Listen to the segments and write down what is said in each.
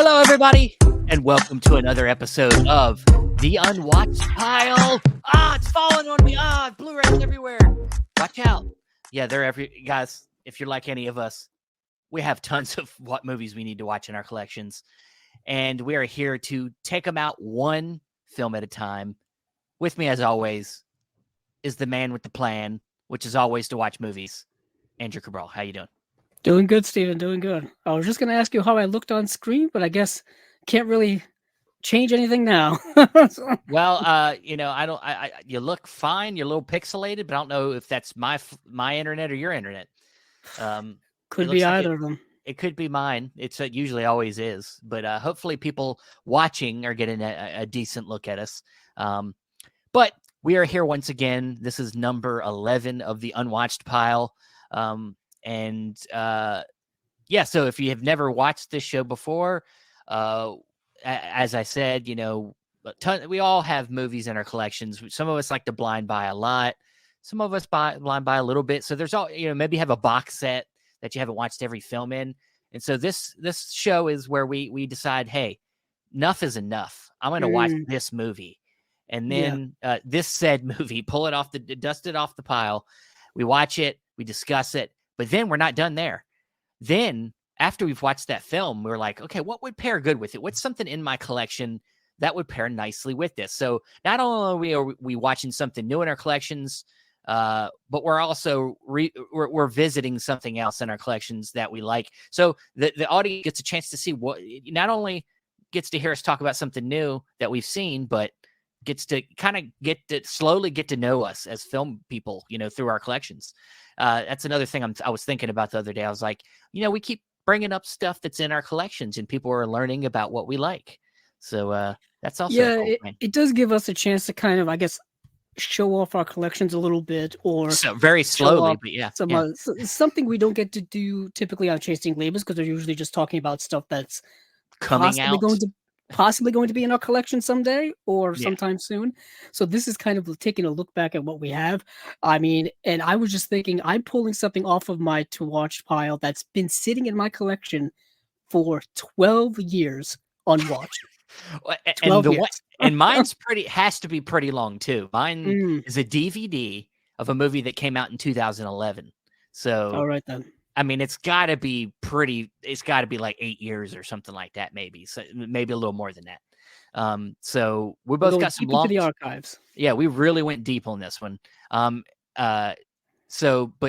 Hello, everybody, and welcome to another episode of the Unwatched Pile. It's falling on me. Blu-rays everywhere. Watch out. Yeah, they're guys. If you're like any of us, we have tons of what movies we need to watch in our collections, and we are here to take them out one film at a time. With me, as always, is the man with the plan, which is always to watch movies. Andrew Cabral, how you doing? Doing good, Steven. Doing good. I was just going to ask you how I looked on screen, but I guess can't really change anything now. Well, I don't. You look fine. You're a little pixelated, but I don't know if that's my internet or your internet. Could be either of them. It could be mine. It usually always is, but hopefully people watching are getting a decent look at us. But we are here once again. This is number 11 of the Unwatched Pile. So if you have never watched this show before, as I said, we all have movies in our collections. Some of us like to blind buy a lot. Some of us blind buy a little bit. So there's maybe have a box set that you haven't watched every film in. And so this show is where we decide, hey, enough is enough. I'm going to watch this movie. And then this said movie, dust it off the pile. We watch it, we discuss it, but then we're not done there. Then after we've watched that film, we're like, okay, what would pair good with it? What's something in my collection that would pair nicely with this? So not only are we watching something new in our collections, but we're also we're visiting something else in our collections that we like. So the audience gets a chance to see not only gets to hear us talk about something new that we've seen, but gets to kind of slowly get to know us as film people, through our collections. That's another thing I was thinking about the other day. I was like, we keep bringing up stuff that's in our collections and people are learning about what we like. So that's also it does give us a chance to kind of, I guess, show off our collections a little bit, or very slowly, but something we don't get to do typically on Chasing Labels, because they're usually just talking about stuff that's possibly going to be in our collection someday or sometime soon. So this is kind of taking a look back at what we have. I mean, and I was just thinking, I'm pulling something off of my to watch pile that's been sitting in my collection for 12 years unwatched. And mine's has to be pretty long too. Mine is a DVD of a movie that came out in 2011. So all right then. I mean, it's got to be like 8 years or something like that, maybe. So maybe a little more than that. So we both got some long into the archives. Yeah, we really went deep on this one. But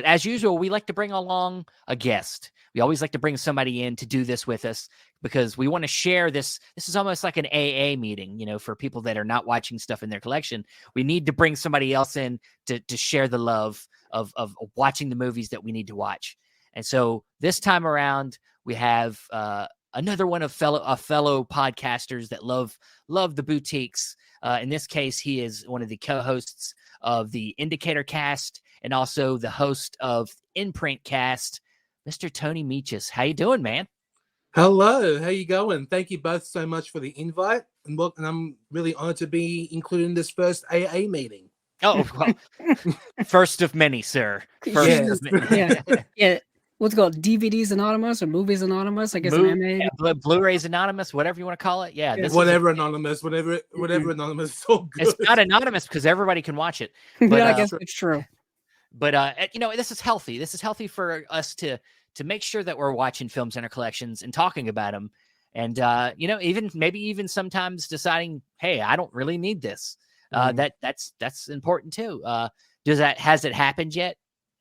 as usual, we like to bring along a guest. We always like to bring somebody in to do this with us because we want to share this. This is almost like an AA meeting, for people that are not watching stuff in their collection. We need to bring somebody else in to share the love of watching the movies that we need to watch. And so this time around, we have another one of fellow podcasters that love the boutiques. In this case, he is one of the co-hosts of the Indicator Cast and also the host of Imprint Cast, Mr. Tony Michas. How you doing, man? Hello, how you going? Thank you both so much for the invite, and I'm really honored to be included in this first AA meeting. Oh, well, first of many, sir. Yeah. What's it called? DVDs Anonymous or Movies Anonymous? I guess Blu-rays Anonymous, whatever you want to call it. Yeah. Whatever anonymous, whatever anonymous. It's all good. It's not anonymous because everybody can watch it. But I guess it's true. But this is healthy. This is healthy for us to make sure that we're watching films in our collections and talking about them. And even sometimes deciding, hey, I don't really need this. That's important too. Has it happened yet?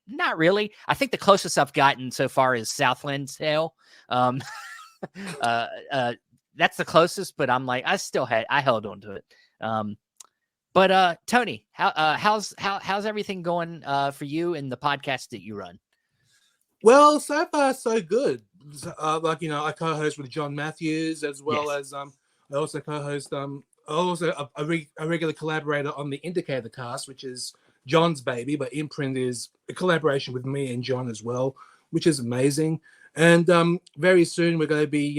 Not really. I think the closest I've gotten so far is Southland's Tale. That's the closest, but I'm like, I held on to it. But Tony, how's everything going for you and the podcast that you run? Well, so far so good. I co-host with John Matthews as well as I also co-host a regular collaborator on the Indicator Cast, which is John's baby, but Imprint is a collaboration with me and John as well, which is amazing. And very soon we're going to be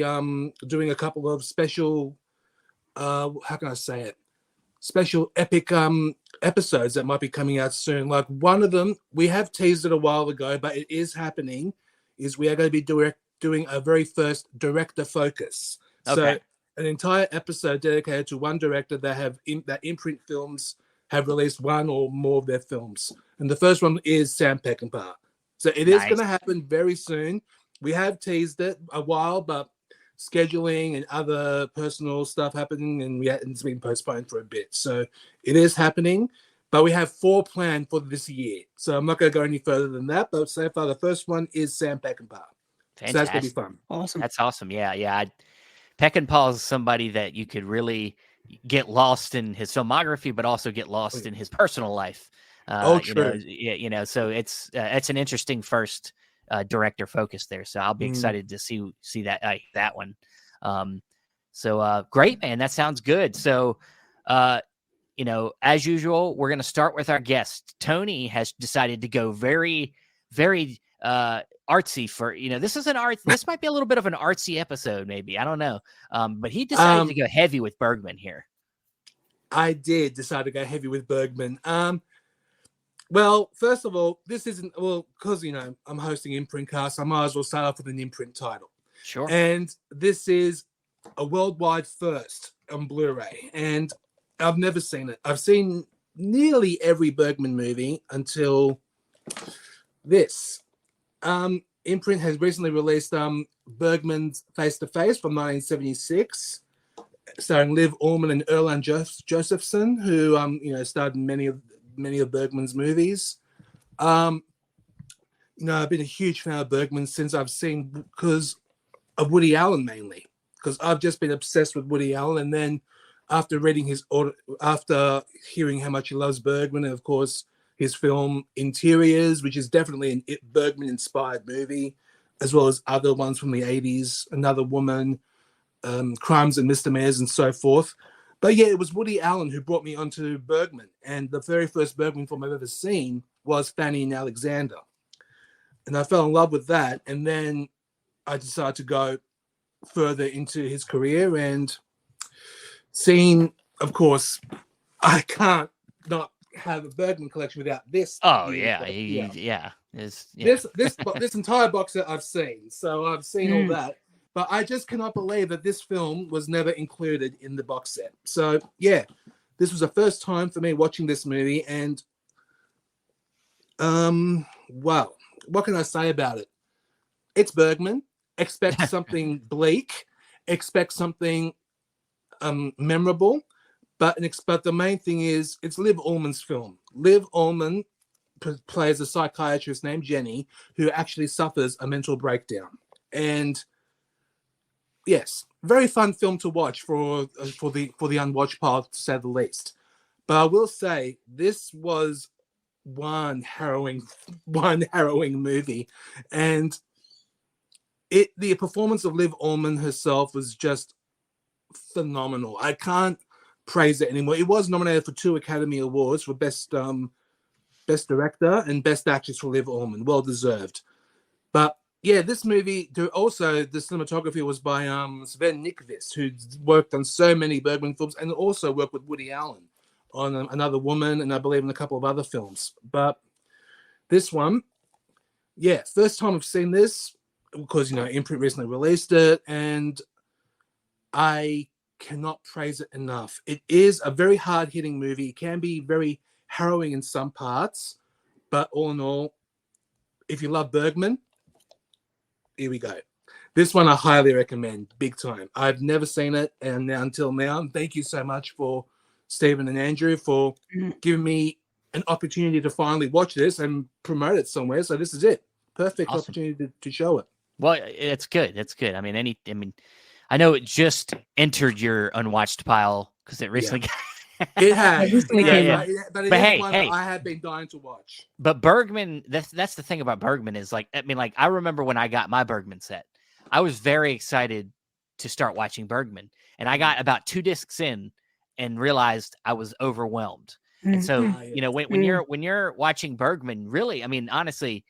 doing a couple of special, special epic episodes that might be coming out soon. Like one of them, we have teased it a while ago, but it is happening, is we are going to be doing a very first director focus. So Okay. an entire episode dedicated to one director that Imprint Films have released one or more of their films. And the first one is Sam Peckinpah. So it is going Nice. to happen very soon. We have teased it a while, but scheduling and other personal stuff happening, and it's been postponed for a bit. So it is happening, but we have 4 planned for this year. So I'm not going to go any further than that. But so far, the first one is Sam Peckinpah. So that's going to be fun. Awesome. That's awesome. Yeah. Peckinpah is somebody that you could really get lost in his filmography, but also get lost in his personal life. True. So it's an interesting first director focus there. So I'll be excited to see that one. Great, man. That sounds good. So, as usual, we're going to start with our guest. Tony has decided to go very, very artsy for, this might be a little bit of an artsy episode, maybe. I don't know. But he decided to go heavy with Bergman here. I did decide to go heavy with Bergman. Well, first of all, this isn't, because, I'm hosting Imprint Cast, I might as well start off with an Imprint title. Sure. And this is a worldwide first on Blu-ray. And I've never seen it. I've seen nearly every Bergman movie until this. Imprint has recently released Bergman's Face to Face from 1976, starring Liv Ullmann and Erland Josephson, who starred in many of Bergman's movies. I've been a huge fan of Bergman since I've seen, because of Woody Allen mainly, because I've just been obsessed with Woody Allen. And then after hearing how much he loves Bergman, and of course his film Interiors, which is definitely a Bergman-inspired movie, as well as other ones from the 80s, Another Woman, Crimes and Misdemeanors, and so forth. But yeah, it was Woody Allen who brought me onto Bergman. And the very first Bergman film I've ever seen was Fanny and Alexander. And I fell in love with that. And then I decided to go further into his career and seeing, of course, I can't not have a Bergman collection without this. Oh, yeah. This entire box set I've seen. So I've seen all that. But I just cannot believe that this film was never included in the box set. So, yeah, this was the first time for me watching this movie. And, wow, what can I say about it? It's Bergman. Expect something bleak. Expect something memorable. But the main thing is, it's Liv Ullmann's film. Liv Ullmann plays a psychiatrist named Jenny who actually suffers a mental breakdown. And yes, very fun film to watch for the Unwatched Pile, to say the least. But I will say this was one harrowing movie, and the performance of Liv Ullmann herself was just phenomenal. I can't praise it anymore. It was nominated for 2 Academy Awards for Best Director and Best Actress for Liv Ullmann. Well deserved. But yeah, this movie, also the cinematography was by Sven Nykvist, who worked on so many Bergman films and also worked with Woody Allen on Another Woman and I believe in a couple of other films. But this one, yeah, first time I've seen this because, Imprint recently released it, and I cannot praise it enough. It is a very hard-hitting movie. It can be very harrowing in some parts, but all in all, if you love Bergman, here we go. This one I highly recommend, big time. I've never seen it until now. And thank you so much for Stephen and Andrew for giving me an opportunity to finally watch this and promote it somewhere. So this is it. Perfect opportunity to show it. Well, it's good. It's good. I mean, I know it just entered your Unwatched Pile because it recently got... It has. But hey, I have been dying to watch. But Bergman, that's the thing about Bergman is I remember when I got my Bergman set, I was very excited to start watching Bergman, and I got about 2 discs in and realized I was overwhelmed. And so, when you're watching Bergman, really, I mean, honestly,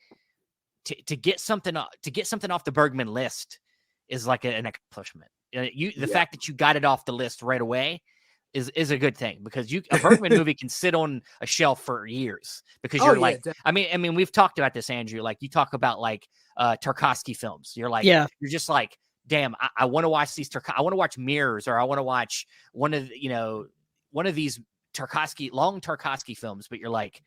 to get something off the Bergman list is like an accomplishment. The fact that you got it off the list right away is a good thing, because a Bergman movie can sit on a shelf for years because I mean, we've talked about this, Andrew, like you talk about like Tarkovsky films. You're like, you're just like, damn, I want to watch these I want to watch Mirrors, or I want to watch one of these long Tarkovsky films, but you're like,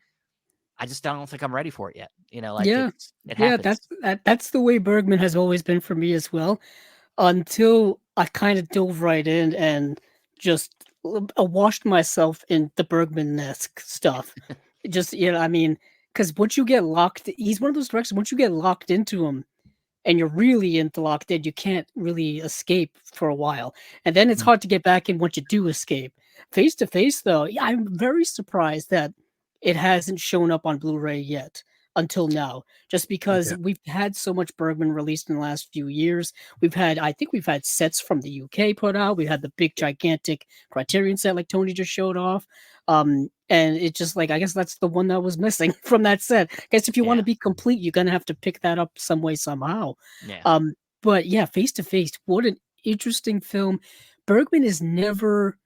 I just don't think I'm ready for it yet. Like Yeah, it yeah, happens. that's the way Bergman has always been for me as well. Until I kind of dove right in and just washed myself in the Bergman-esque stuff. Just I mean, because once you get locked, he's one of those directors. Once you get locked into him, and you're really into locked in, you can't really escape for a while. And then it's hard to get back in once you do escape. Face to Face, though, yeah, I'm very surprised that it hasn't shown up on Blu-ray yet until now, just because we've had so much Bergman released in the last few years. I think we've had sets from the UK put out. We had the big gigantic Criterion set like Tony just showed off. And it just like, I guess that's the one that was missing from that set. I guess if you want to be complete, you're gonna have to pick that up some way, somehow. Yeah. But yeah, Face to Face, what an interesting film. Bergman is never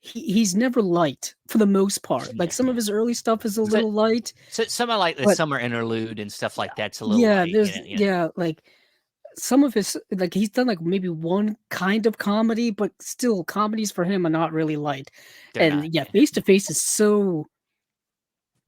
he's never light for the most part. Like some of his early stuff is a little light. So some of like the summer interlude and stuff like that's a little light. Yeah, like some of his, like he's done like maybe one kind of comedy, but still comedies for him are not really light. Face to Face is so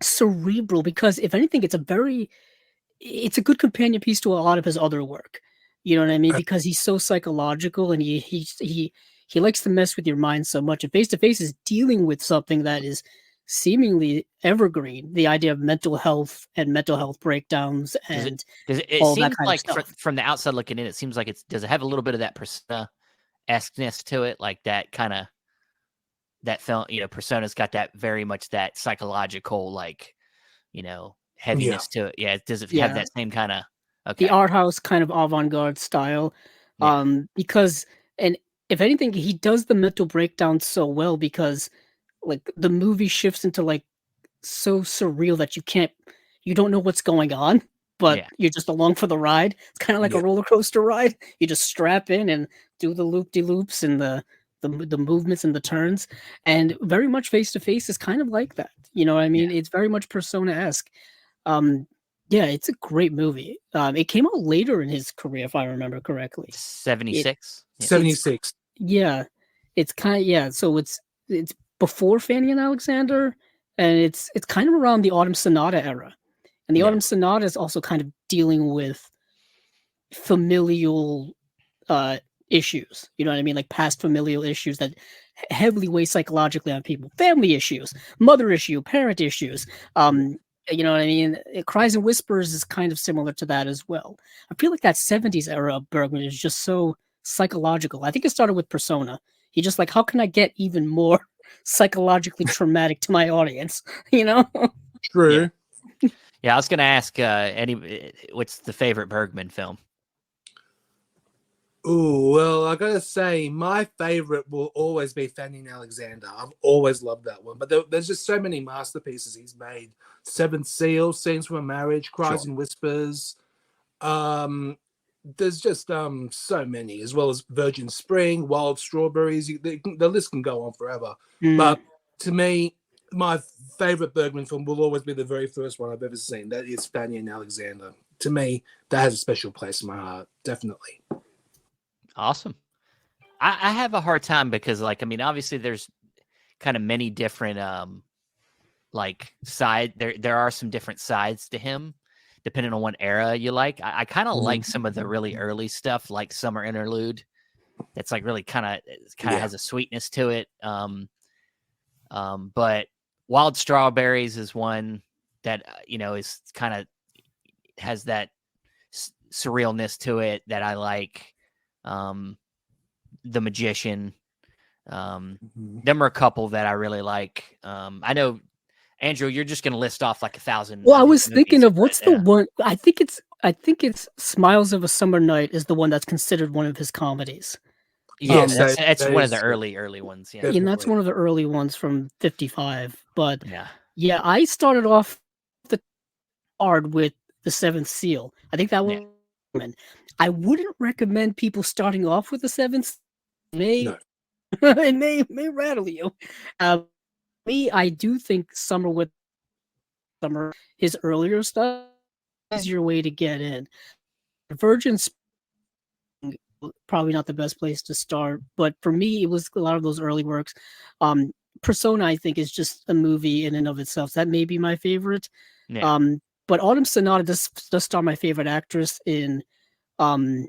cerebral because if anything, it's a good companion piece to a lot of his other work. You know what I mean? Because he's so psychological and he likes to mess with your mind so much. And Face to Face is dealing with something that is seemingly evergreen, the idea of mental health and mental health breakdowns and it all seems that kind like of stuff. From the outside looking in, it seems like does it have a little bit of that Persona-esqueness to it? Like that kind of that film, Persona's got that very much that psychological, like, heaviness to it. Yeah. Does it have that same kind of the art house kind of avant-garde style? Because, and if anything, he does the mental breakdown so well because like the movie shifts into like so surreal that you don't know what's going on, but you're just along for the ride. It's kind of like a roller coaster ride. You just strap in and do the loop-de-loops and the movements and the turns, and very much Face to Face is kind of like that. You know what I mean? It's very much Persona-esque. It's a great movie. It came out later in his career, if I remember correctly. 76? 76. It's kind of, so it's before Fanny and Alexander, and it's kind of around the Autumn Sonata era. And the Autumn Sonata is also kind of dealing with familial issues. You know what I mean? Like past familial issues that heavily weigh psychologically on people. Family issues, mother issue, parent issues. You know what I mean? Cries and Whispers is kind of similar to that as well. I feel like that 70s era of Bergman is just so psychological. I think it started with Persona. He just like, how can I get even more psychologically traumatic to my audience? You know? True. Yeah, I was going to ask what's the favorite Bergman film? Oh, well, I gotta say, my favorite will always be Fanny and Alexander. I've always loved that one. But there's just so many masterpieces he's made. Seventh Seal, Scenes from a Marriage, Cries and Whispers. There's just so many, as well as Virgin Spring, Wild Strawberries. The list can go on forever. But to me, my favorite Bergman film will always be the very first one I've ever seen. That is Fanny and Alexander. To me, that has a special place in my heart, definitely. Awesome. I have a hard time because, like, I mean, obviously there's kind of many different, there are some different sides to him, depending on what era you like. I kind of like some of the really early stuff, like Summer Interlude. That's like really kind of has a sweetness to it. But Wild Strawberries is one that, is kind of has that surrealness to it that I like. The Magician. Them are a couple that I really like. I know, Andrew, you're just going to list off like 1,000. Well, I was thinking of what's the one. I think it's Smiles of a Summer Night is the one that's considered one of his comedies. Yeah, that's one of the early ones. Yeah, and that's one of the early ones from '55. But I started off the hard with The Seventh Seal. I think that was. I wouldn't recommend people starting off with The Seventh. It may rattle you. Me, I do think Summer, his earlier stuff, is your way to get in. Virgin Spring probably not the best place to start. But for me, it was a lot of those early works. Persona, I think, is just a movie in and of itself. So that may be my favorite. Yeah. But Autumn Sonata does star my favorite actress in um,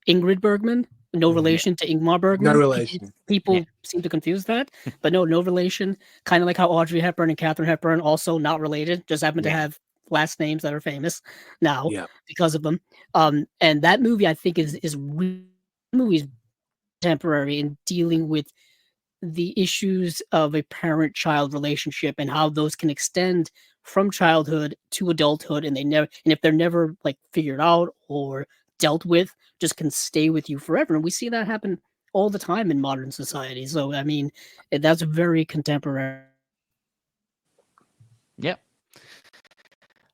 Ingrid Bergman. No relation to Ingmar Bergman. No relation. People seem to confuse that, but no relation. Kind of like how Audrey Hepburn and Katharine Hepburn also not related, just happen to have last names that are famous now because of them. And that movie I think is movie's temporary in dealing with the issues of a parent-child relationship and how those can extend from childhood to adulthood, and if they're never like figured out or dealt with, just can stay with you forever. And we see that happen all the time in modern society. So I mean, that's very contemporary. Yep.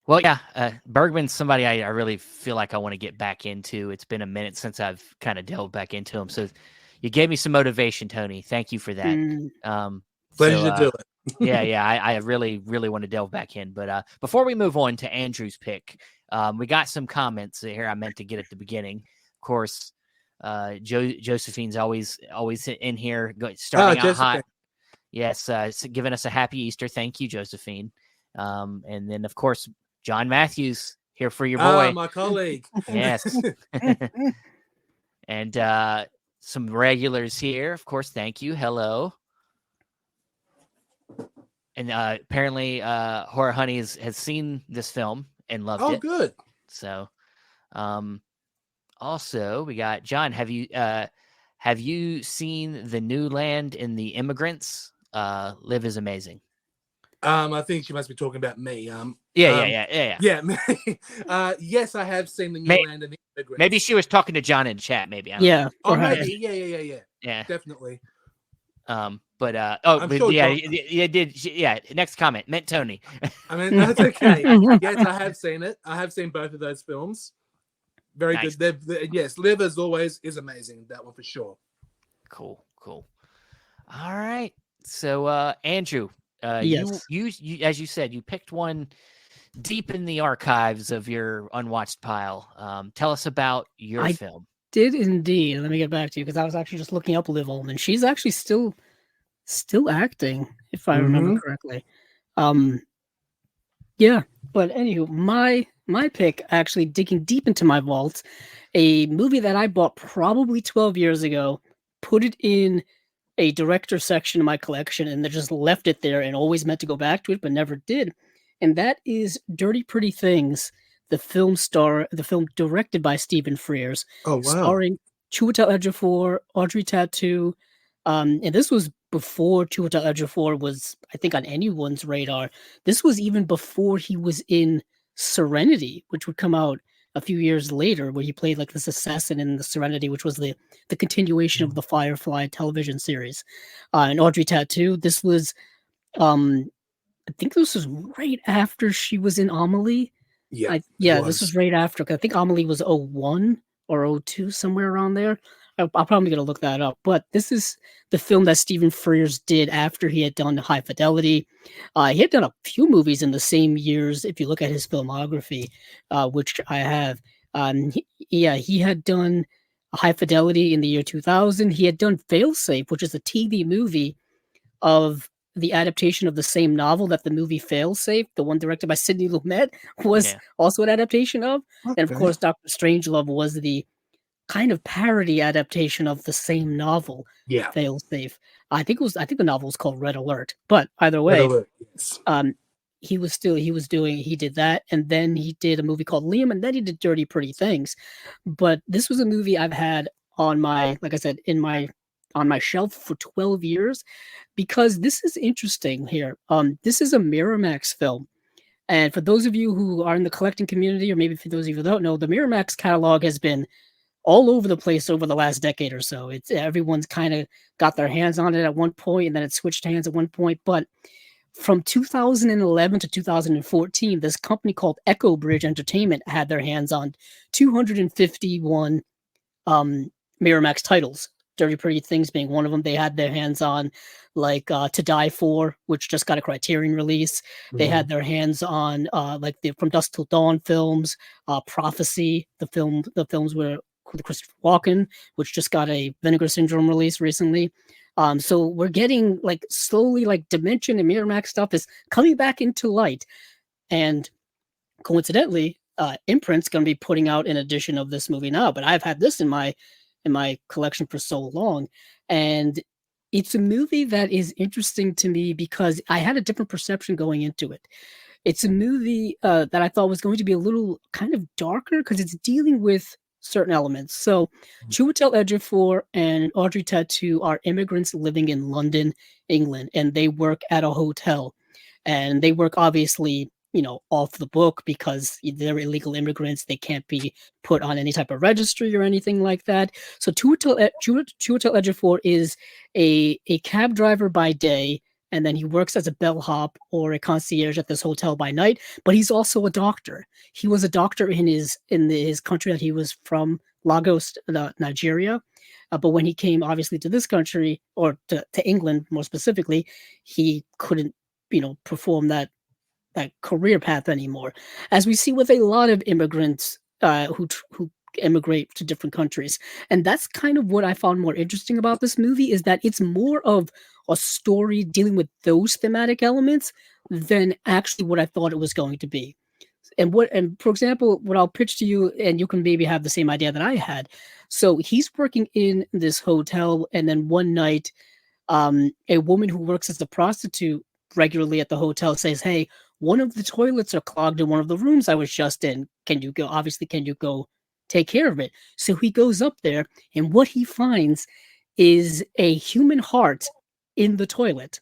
Well, yeah, Bergman's somebody I really feel like I want to get back into. It's been a minute since I've kind of delved back into him. So you gave me some motivation, Tony. Thank you for that. Pleasure to do it. yeah, I really, really want to delve back in. But before we move on to Andrew's pick, we got some comments here I meant to get at the beginning. Of course, Josephine's always in here, starting out hot. Yes, giving us a happy Easter. Thank you, Josephine. And then, of course, John Matthews here for your boy. My colleague. Yes. And some regulars here, of course. Thank you. Hello. And apparently, Horror Honey has seen this film and loved it. Oh, good. So, also we got John. Have you seen The New Land and the Immigrants? Liv is amazing. I think she must be talking about me. Yeah. Yes, I have seen The New Land and the Immigrants. Maybe she was talking to John in chat. Maybe. Yeah. Maybe. Yeah. Definitely. Next comment meant Tony. I mean, that's okay. Yes, I have seen it. I have seen both of those films. Very nice. Good. Yes, Liv as always is amazing. That one for sure. Cool. All right. So, Andrew, yes. you as you said, you picked one deep in the archives of your Unwatched Pile. Tell us about your film. Did indeed. Let me get back to you because I was actually just looking up Liv Ullmann. She's actually still acting, if I remember correctly. Yeah. But anywho, my pick, actually digging deep into my vault, a movie that I bought probably 12 years ago, put it in a director section of my collection, and then just left it there and always meant to go back to it, but never did. And that is Dirty Pretty Things, the film directed by Stephen Frears. Oh, wow. Starring Chiwetel Ejiofor, Audrey Tautou. And this was before Chiwetel Ejiofor was, I think, on anyone's radar. This was even before he was in Serenity, which would come out a few years later, where he played like this assassin in the Serenity, which was the continuation of the Firefly television series. And Audrey Tautou, this was, I think this was right after she was in Amelie. Yeah, this was right after. I think Amelie was 01 or 02, somewhere around there. I'm probably going to look that up. But this is the film that Stephen Frears did after he had done High Fidelity. He had done a few movies in the same years, if you look at his filmography, which I have. He had done High Fidelity in the year 2000. He had done Failsafe, which is a TV movie of the adaptation of the same novel that the movie Failsafe, the one directed by Sidney Lumet, was also an adaptation of. Okay. And of course, Dr. Strangelove was the kind of parody adaptation of the same novel, Failsafe. I think the novel was called Red Alert. But either way, he did that, and then he did a movie called Liam, and then he did Dirty Pretty Things. But this was a movie I've had on my, like I said, on my shelf for 12 years, because this is interesting here. This is a Miramax film. And for those of you who are in the collecting community, or maybe for those of you who don't know, the Miramax catalog has been all over the place over the last decade or so. Everyone's kind of got their hands on it at one point, and then it switched hands at one point. But from 2011 to 2014, this company called Echo Bridge Entertainment had their hands on 251 Miramax titles. Dirty Pretty Things being one of them. They had their hands on like To Die For, which just got a Criterion release. They had their hands on like the From Dusk Till Dawn films, Prophecy, the films where with Christopher Walken, which just got a Vinegar Syndrome release recently. So we're getting like slowly like Dimension and Miramax stuff is coming back into light. And coincidentally, Imprint's going to be putting out an edition of this movie now, but I've had this in my collection for so long, and it's a movie that is interesting to me because I had a different perception going into it. It's a movie that I thought was going to be a little kind of darker because it's dealing with certain elements. So Chiwetel Ejiofor and Audrey Tautou are immigrants living in London, England, and they work at a hotel, and they work obviously off the book because they're illegal immigrants. They can't be put on any type of registry or anything like that. So Chiwetel Ejiofor is a cab driver by day, and then he works as a bellhop or a concierge at this hotel by night. But he's also a doctor. He was a doctor in his country that he was from, Lagos, Nigeria. But when he came, obviously, to this country, or to England more specifically, he couldn't, perform that career path anymore, as we see with a lot of immigrants who immigrate to different countries. And that's kind of what I found more interesting about this movie, is that it's more of a story dealing with those thematic elements than actually what I thought it was going to be. And for example, what I'll pitch to you, and you can maybe have the same idea that I had. So he's working in this hotel, and then one night, a woman who works as a prostitute regularly at the hotel says, "Hey, one of the toilets are clogged in one of the rooms I was just in. Can you go take care of it?" So he goes up there, and what he finds is a human heart in the toilet.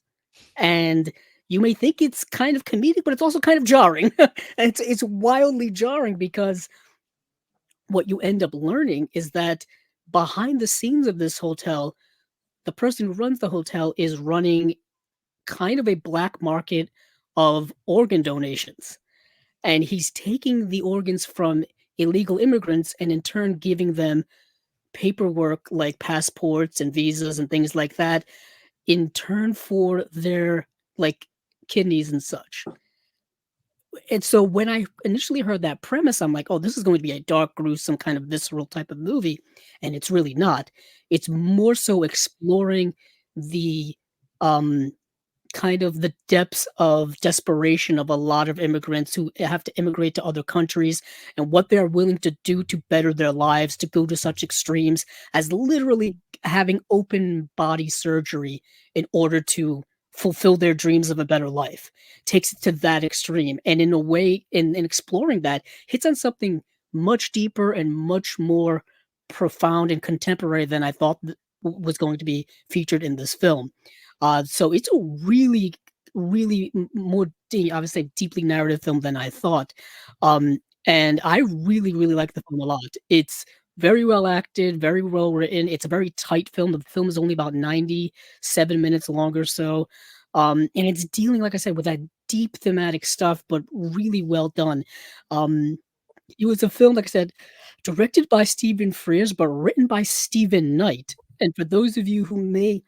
And you may think it's kind of comedic, but it's also kind of jarring. It's wildly jarring, because what you end up learning is that behind the scenes of this hotel, the person who runs the hotel is running kind of a black market of organ donations. And he's taking the organs from illegal immigrants and in turn giving them paperwork like passports and visas and things like that in turn for their like kidneys and such. And so when I initially heard that premise, I'm like, oh, this is going to be a dark, gruesome, kind of visceral type of movie. And it's really not. It's more so exploring the kind of the depths of desperation of a lot of immigrants who have to immigrate to other countries, and what they're willing to do to better their lives, to go to such extremes as literally having open body surgery in order to fulfill their dreams of a better life. Takes it to that extreme. And in a way, in exploring that, hits on something much deeper and much more profound and contemporary than I thought was going to be featured in this film. So it's a really, really more, I would say, deeply narrative film than I thought. And I really, really like the film a lot. It's very well acted, very well written. It's a very tight film. The film is only about 97 minutes long or so. And it's dealing, like I said, with that deep thematic stuff, but really well done. It was a film, like I said, directed by Stephen Frears, but written by Stephen Knight. And for those of you who may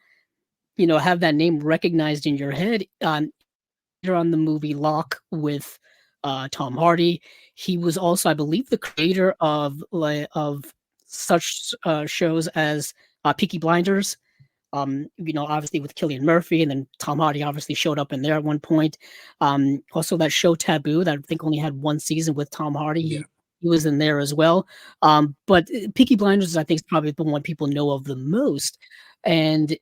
have that name recognized in your head, you're on the movie Locke with Tom Hardy. He was also, I believe, the creator of such shows as Peaky Blinders. Obviously with Cillian Murphy, and then Tom Hardy obviously showed up in there at one point. Also that show Taboo, that I think only had one season with Tom Hardy. Yeah. He was in there as well. But Peaky Blinders, I think, is probably the one people know of the most. And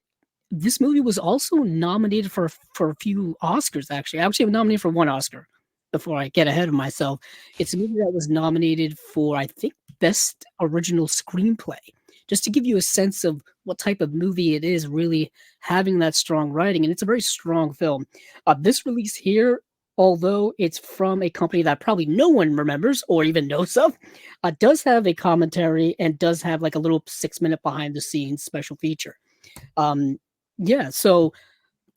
this movie was also nominated for a few Oscars, actually. I actually was nominated for one Oscar before I get ahead of myself. It's a movie that was nominated for, I think, Best Original Screenplay. Just to give you a sense of what type of movie it is, really having that strong writing. And it's a very strong film. This release here, although it's from a company that probably no one remembers or even knows of, does have a commentary and does have like a little 6-minute behind the scenes special feature. So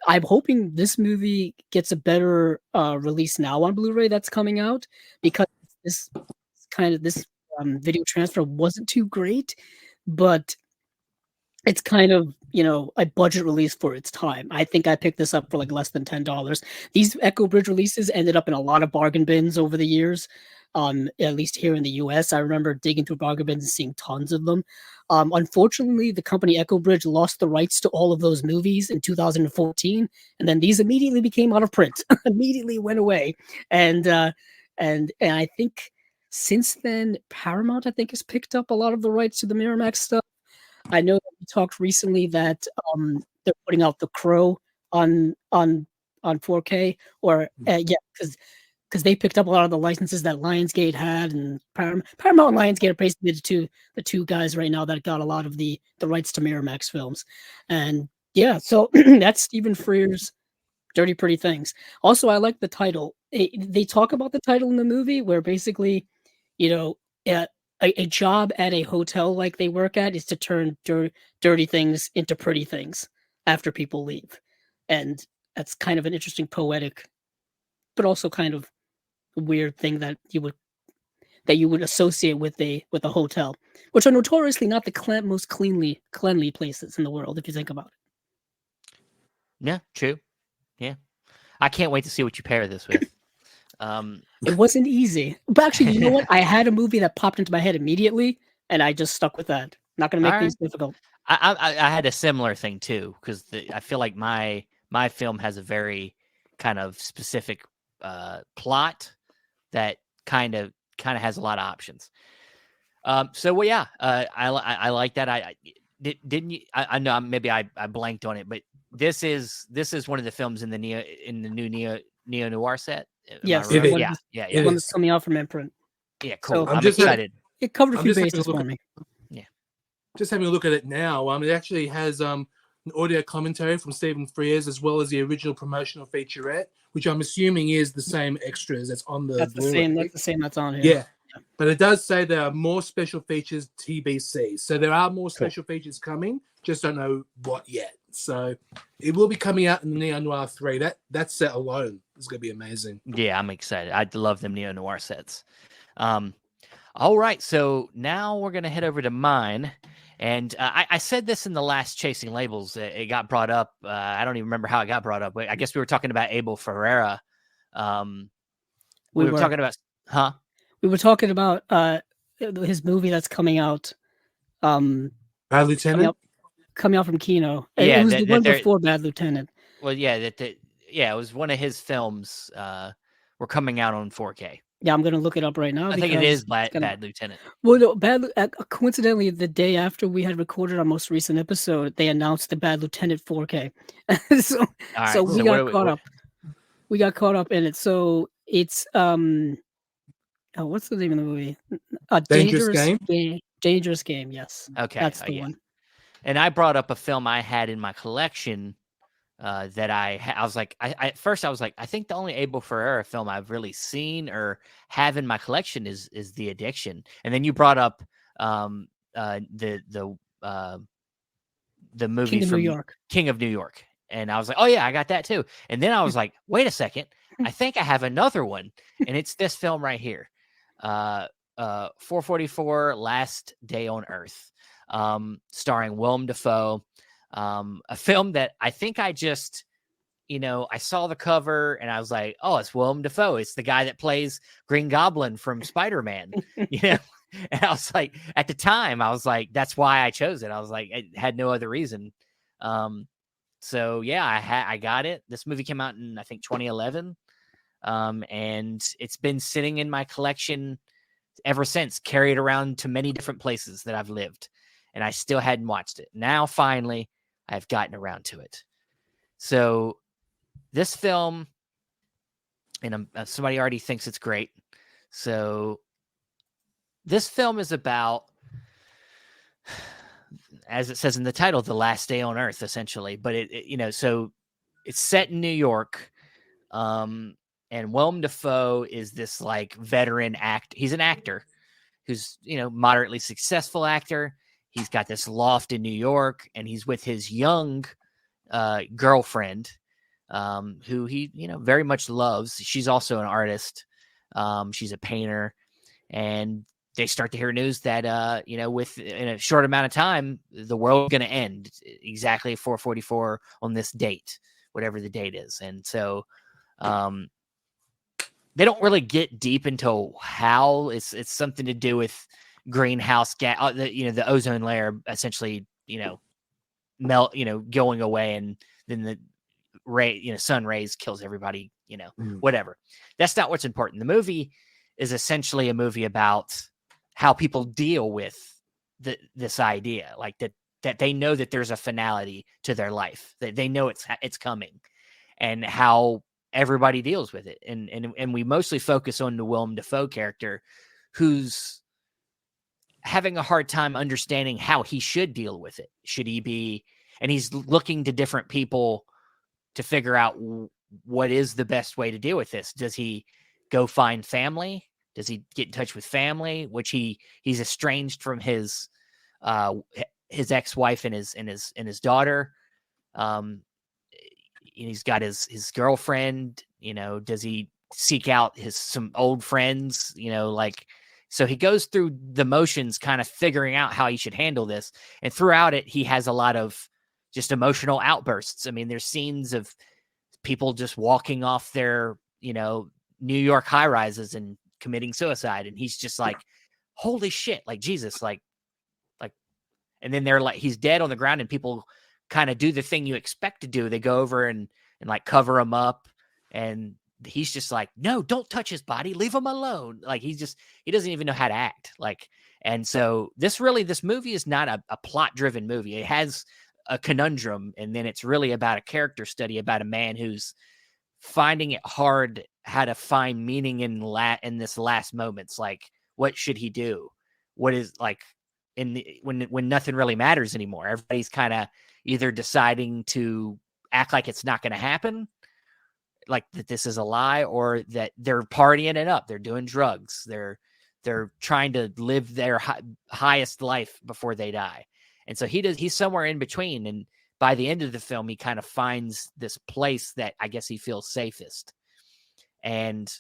I'm hoping this movie gets a better release now on Blu-ray that's coming out, because this video transfer wasn't too great, but it's kind of, a budget release for its time. I think I picked this up for like less than $10. These Echo Bridge releases ended up in a lot of bargain bins over the years. at least here in the US. I remember digging through bargain bins and seeing tons of them. Unfortunately, the company Echo Bridge lost the rights to all of those movies in 2014, and then these immediately became out of print, immediately went away. And I think since then, Paramount, I think, has picked up a lot of the rights to the Miramax stuff. I know that we talked recently that they're putting out The Crow on 4K, or yeah, because they picked up a lot of the licenses that Lionsgate had, and Paramount and Lionsgate are basically the two guys right now that got a lot of the rights to Miramax films. And yeah, so that's Stephen Frears' Dirty Pretty Things. Also, I like the title. They talk about the title in the movie where basically, you know, a job at a hotel like they work at is to turn dirty things into pretty things after people leave. And that's kind of an interesting poetic, but also kind of weird thing that you would associate with a hotel, which are notoriously not the most cleanly places in the world, if you think about it. Yeah, true. Yeah, I can't wait to see what you pair this with. It wasn't easy, but actually, you know what? I had a movie that popped into my head immediately, and I just stuck with that. Not going to make things difficult. I had a similar thing too, because I feel like my film has a very kind of specific plot that kind of has a lot of options. So well, yeah, I like that. Didn't you? I know maybe I blanked on it, but this is one of the films in the new neo noir set. Yes, it is. Yeah. One that's coming out from Imprint. Yeah, cool. So, I'm excited. It covered a few bases for me. Yeah. Just having a look at it now. It actually has an audio commentary from Stephen Frears as well as the original promotional featurette, which I'm assuming is the same extras that's on the That's Blu-ray. the same that's on here. Yeah. But it does say there are more special features TBC. So there are more special features coming. Just don't know what yet. So it will be coming out in the Neo Noir 3. That set alone is going to be amazing. Yeah, I'm excited. I love them Neo Noir sets. All right. So now we're going to head over to mine. And I said this in the last Chasing Labels. It got brought up. I don't even remember how it got brought up. But I guess we were talking about Abel Ferreira. We were talking about, huh? We were talking about his movie that's coming out. Bad Lieutenant? Coming out from Kino. Yeah, it was the one before Bad Lieutenant. Well, yeah, it was one of his films. Were coming out on 4K. Yeah, I'm gonna look it up right now. I think it is Bad Lieutenant. Well, no, coincidentally, the day after we had recorded our most recent episode, they announced the Bad Lieutenant 4K. so we got caught up. We got caught up in it. So it's what's the name of the movie? Dangerous Game. Dangerous Game. Yes. Okay, that's the one. And I brought up a film I had in my collection that I was like, at first I was like, I think the only Abel Ferreira film I've really seen or have in my collection is The Addiction. And then you brought up the movie King of New York. And I was like, oh yeah, I got that too. And then I was like, wait a second, I think I have another one, and it's this film right here, 444 Last Day on Earth, starring Willem Dafoe. A film that I think I just, I saw the cover and I was like, oh, it's Willem Dafoe. It's the guy that plays Green Goblin from Spider-Man, And I was like, at the time, I was like, that's why I chose it. I was like, I had no other reason. So yeah, I got it. This movie came out in, I think, 2011. And it's been sitting in my collection ever since, carried around to many different places that I've lived, and I still hadn't watched it. Now, finally, I've gotten around to it. So this film, and somebody already thinks it's great. So this film is about, as it says in the title, the last day on Earth, essentially. But so it's set in New York. And Willem Dafoe is this like veteran He's an actor who's, moderately successful actor. He's got this loft in New York, and he's with his young girlfriend, who he, very much loves. She's also an artist. She's a painter, and they start to hear news that, in a short amount of time, the world's going to end exactly 444 on this date, whatever the date is. And so, they don't really get deep into how. It's something to do with greenhouse gas, the ozone layer essentially, melt, going away, and then the sun rays kills everybody, whatever. That's not what's important. The movie is essentially a movie about how people deal with this idea, like that they know that there's a finality to their life, that they know it's coming, and how everybody deals with it. And we mostly focus on the Willem Dafoe character, who's having a hard time understanding how he should deal with it. Should he be, and he's looking to different people to figure out what is the best way to deal with this. Does he go find family? Does he get in touch with family, which he's estranged from his ex-wife and his daughter? He's got his girlfriend. Does he seek out some old friends? So he goes through the motions, kind of figuring out how he should handle this. And throughout it, he has a lot of just emotional outbursts. I mean, there's scenes of people just walking off their, New York high rises and committing suicide. And he's just like, holy shit, like Jesus, like, and then they're like, he's dead on the ground, and people kind of do the thing you expect to do. They go over and like cover him up, and he's just like, no, don't touch his body. Leave him alone. Like, he doesn't even know how to act. Like, and so this movie is not a plot driven movie. It has a conundrum, and then it's really about a character study about a man who's finding it hard how to find meaning in this last moments. Like, what should he do? What is like when nothing really matters anymore? Everybody's kind of either deciding to act like it's not going to happen, like that this is a lie, or that they're partying it up. They're doing drugs. They're trying to live their highest life before they die. And so he's somewhere in between. And by the end of the film, he kind of finds this place that I guess he feels safest. And,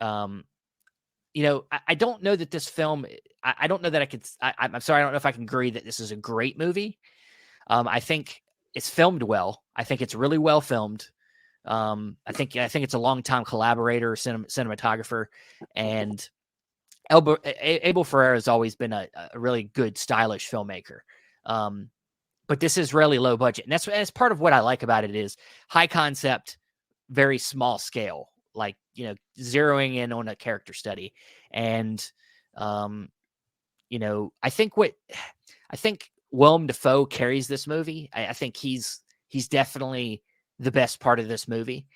I don't know that this film, I don't know that I could, I'm sorry, I don't know if I can agree that this is a great movie. I think it's filmed well. I think it's really well filmed. I think it's a long-time collaborator, cinematographer, and Abel Ferrara has always been a really good, stylish filmmaker. But this is really low budget, and that's part of what I like about it is high concept, very small scale, like, zeroing in on a character study. And, I think Willem Dafoe carries this movie. I think he's definitely the best part of this movie,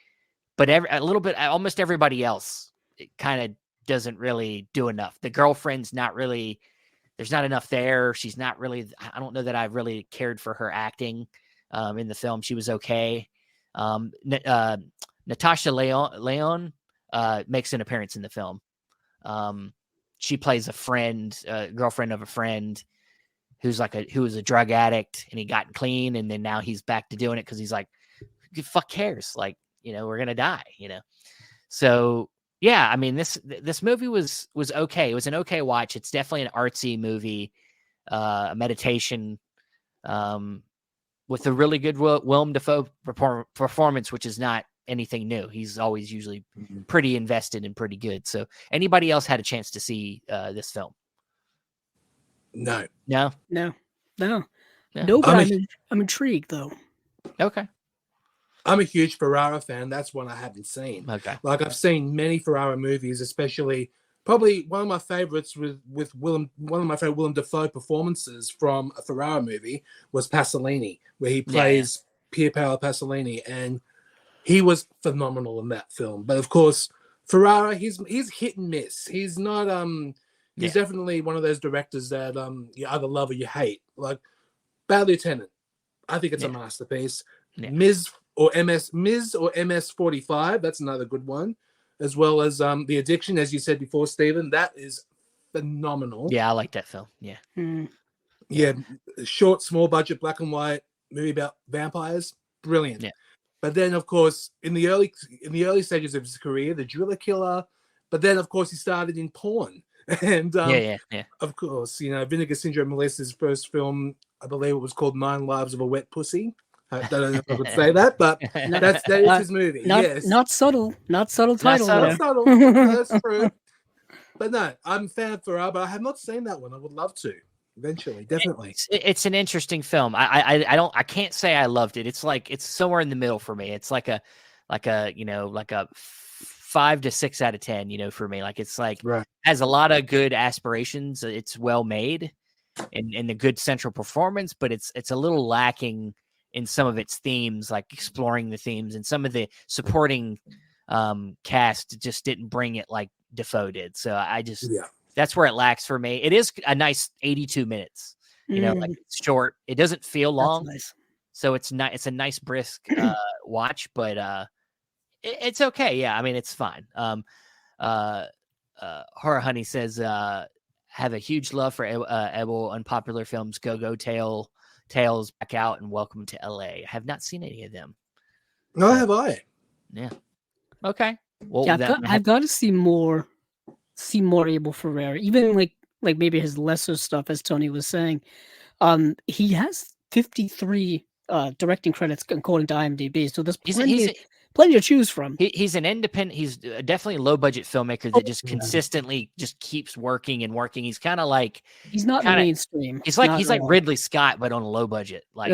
but almost everybody else kind of doesn't really do enough. The girlfriend's not really, there's not enough there. She's not really, I don't know that I really cared for her acting in the film. She was okay. Natasha Leon makes an appearance in the film. She plays a friend, girlfriend of a friend who was a drug addict, and he got clean, and then now he's back to doing it because he's like, who the fuck cares? Like, we're gonna die, So yeah, I mean, this movie was okay. It was an okay watch. It's definitely an artsy movie, a meditation, with a really good Willem Dafoe performance, which is not anything new. He's always usually pretty invested and pretty good. So anybody else had a chance to see this film? No. But I'm intrigued though. Okay. I'm a huge Ferrara fan. That's one I haven't seen. Okay. Like, I've seen many Ferrara movies, especially probably one of my favorites with Willem. One of my favorite Willem Dafoe performances from a Ferrara movie was Pasolini, where he plays Pier Paolo Pasolini, and he was phenomenal in that film. But of course, Ferrara, he's hit and miss. He's not he's definitely one of those directors that you either love or you hate. Like Bad Lieutenant, I think it's a masterpiece. Yeah. Ms. or MS 45, that's another good one, as well as The Addiction, as you said before, Stephen. That is phenomenal. Yeah, I like that film. Yeah. Yeah, short, small budget, black and white movie about vampires, brilliant. Yeah. But then, of course, in the early stages of his career, The Driller Killer. But then, of course, he started in porn, and of course, Vinegar Syndrome, Melissa's first film, I believe it was called 9 Lives of a Wet Pussy. I don't know if I would say that, but that is his movie. Not subtle title. subtle. Not subtle. That's true. But no, I'm a fan of Ferrara, but I have not seen that one. I would love to eventually, definitely. It's an interesting film. I can't say I loved it. It's like it's somewhere in the middle for me. It's like a 5 to 6 out of 10. For me, like it's like has a lot of good aspirations. It's well made, and a good central performance, but it's a little lacking in some of its themes, like exploring the themes, and some of the supporting cast just didn't bring it like Defoe did. So that's where it lacks for me. It is a nice 82 minutes, like it's short. It doesn't feel long. Nice. So it's not, it's a nice brisk watch, but it's okay. Yeah. I mean, it's fine. Horror Honey says, have a huge love for Ebel unpopular films. Go Tales back out and Welcome to LA. I have not seen any of them. No, have I? Yeah. Okay. Well, I've got to see more Abel Ferrara, even like maybe his lesser stuff, as Tony was saying. He has 53 directing credits according to IMDb, so there's plenty to choose from. He's an independent. He's definitely a low budget filmmaker that just consistently just keeps working and working. He's kind of like he's not mainstream. He's like Ridley Scott, but on a low budget. Like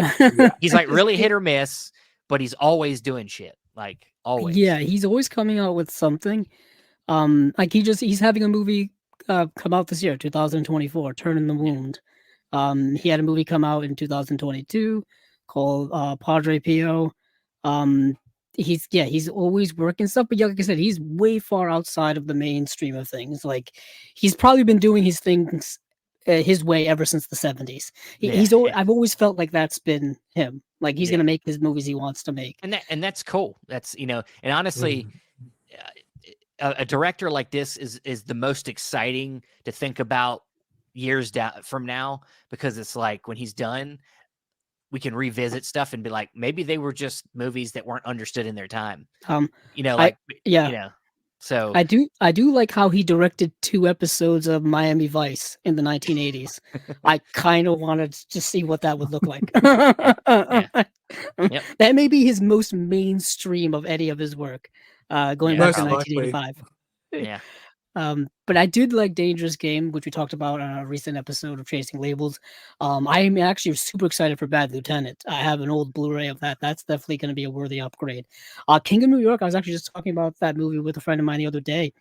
he's like really hit or miss, but he's always doing shit. Like always. Yeah, he's always coming out with something. Like he's having a movie come out this year, 2024, Turning the Wound. He had a movie come out in 2022 called Padre Pio. He's always working stuff, but like I said, he's way far outside of the mainstream of things. Like he's probably been doing his things his way ever since the 70s. I've always felt like that's been him. Like he's gonna make his movies he wants to make, and that's cool. That's and honestly, a director like this is the most exciting to think about years down from now, because it's like when he's done, we can revisit stuff and be like, maybe they were just movies that weren't understood in their time. So I do like how he directed 2 episodes of Miami Vice in the 1980s. I kind of wanted to see what that would look like. Yep. That may be his most mainstream of any of his work, going back to 1985. Yeah. But I did like Dangerous Game, which we talked about on a recent episode of Chasing Labels. I am actually super excited for Bad Lieutenant. I have an old Blu-ray of that. That's definitely going to be a worthy upgrade. King of New York, I was actually just talking about that movie with a friend of mine the other day.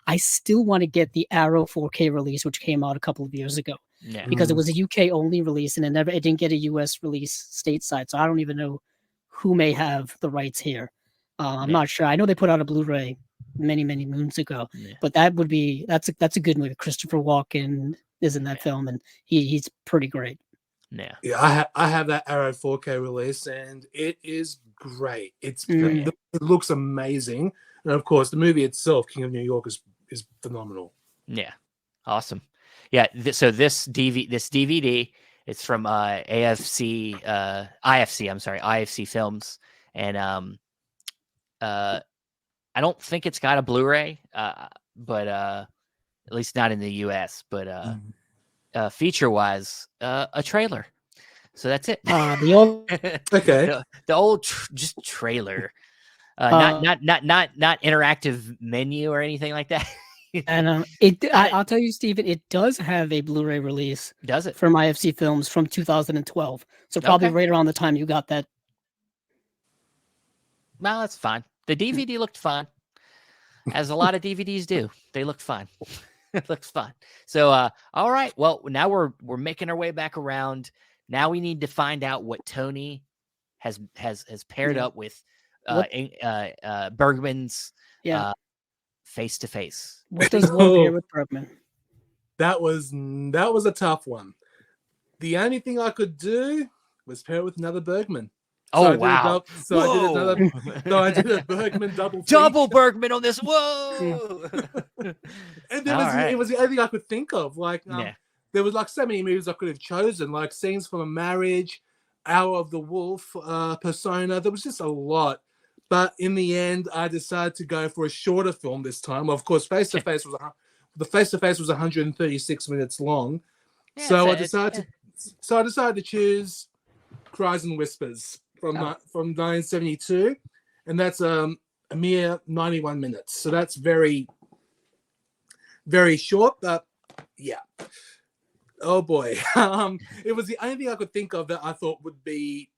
I still want to get the Arrow 4K release, which came out a couple of years ago. Yeah. Because it was a UK only release and it didn't get a US release stateside. So I don't even know who may have the rights here. I'm not sure. I know they put out a Blu-ray many moons ago, but that's a good movie. Christopher Walken is in that film, and he's pretty great. Yeah, I have that Arrow 4K release, and it is great. It looks amazing, and of course, the movie itself, King of New York, is phenomenal. Yeah, awesome. Yeah, so this DVD, it's from IFC Films, and I don't think it's got a Blu-ray, but at least not in the US. But feature-wise, a trailer. So that's it. The old okay, the old just trailer, not interactive menu or anything like that. And I'll tell you, Steven, it does have a Blu-ray release. Does it? From IFC Films from 2012. So probably right around the time you got that. Well, that's fine. The DVD looked fine, as a lot of DVDs do. They looked fine. It looks fine. So, all right. Well, now we're making our way back around. Now we need to find out what Tony has paired up with Bergman's Face to Face. What does one pair with Bergman? That was a tough one. The only thing I could do was pair it with another Bergman. Oh, wow. I did a Bergman double Bergman on this. Whoa. And it was the only thing I could think of. Like, there was like so many movies I could have chosen, like Scenes from a Marriage, Hour of the Wolf, Persona. There was just a lot. But in the end, I decided to go for a shorter film this time. Of course, Face to Face was 136 minutes long. Yeah, so I decided to choose Cries and Whispers from 1972, and that's a mere 91 minutes. So that's very, very short. But yeah, oh boy, it was the only thing I could think of that I thought would be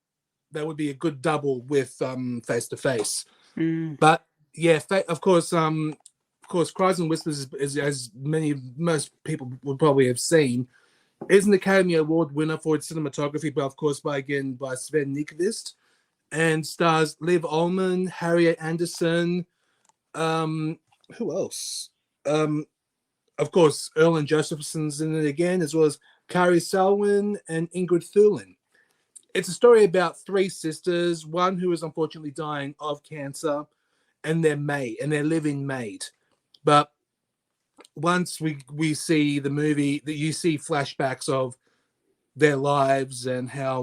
a good double with Face to Face. But yeah, of course, Cries and Whispers is as most people would probably have seen, is an Academy Award winner for its cinematography, but of course by Sven Nykvist, and stars Liv Ullmann, Harriet Anderson, who else? Of course, Erland Josephson's in it again, as well as Kari Selwyn and Ingrid Thulin. It's a story about three sisters, one who is unfortunately dying of cancer, and their living maid. But once we see the movie, that you see flashbacks of their lives and how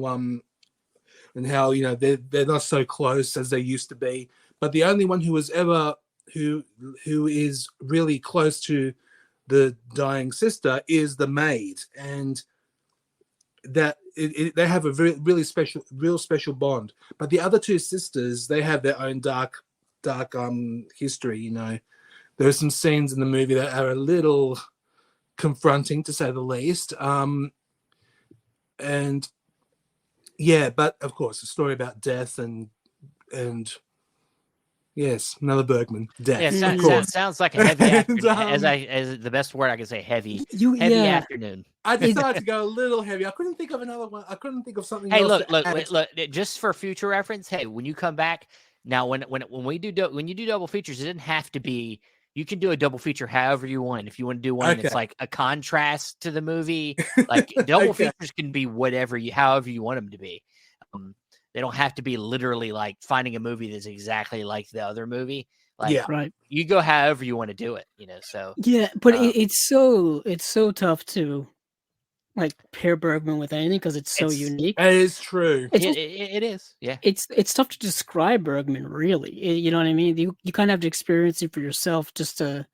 they're not so close as they used to be. But the only one who is really close to the dying sister is the maid, and that they have a real special bond. But the other two sisters, they have their own dark history. There are some scenes in the movie that are a little confronting, to say the least. And yeah, but of course, a story about death and yes, another Bergman, death. Yeah, sounds like a heavy afternoon. As the best word I can say, heavy afternoon. I decided to go a little heavy. I couldn't think of another one. I couldn't think of something. Hey, else look, just for future reference. Hey, when you come back now, when you do double features, it doesn't have to be. You can do a double feature however you want. If you want to do one that's like a contrast to the movie, like double features can be however you want them to be. They don't have to be literally like finding a movie that's exactly like the other movie. Like, right. You go however you want to do it, So yeah, but it's so tough to like pair Bergman with anything because it's so unique. It is true. It is. Yeah. It's tough to describe Bergman, really. You know what I mean? You kind of have to experience it for yourself just to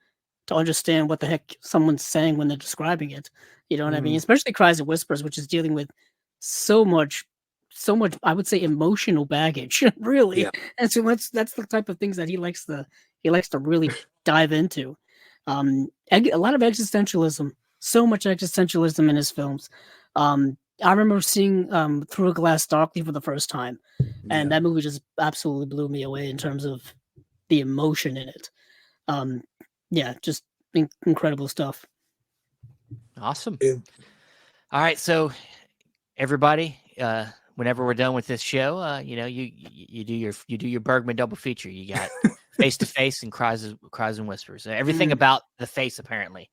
understand what the heck someone's saying when they're describing it. You know what I mean? Especially Cries and Whispers, which is dealing with so much, I would say, emotional baggage, really. Yeah. And so that's the type of things that he likes to really dive into. A lot of existentialism. So much existentialism in his films. I remember seeing Through a Glass Darkly for the first time, and that movie just absolutely blew me away in terms of the emotion in it. Just incredible stuff. Awesome. Yeah. All right, so everybody, whenever we're done with this show, you do your Bergman double feature. You got Face to Face and Cries and Whispers. Everything about the face, apparently.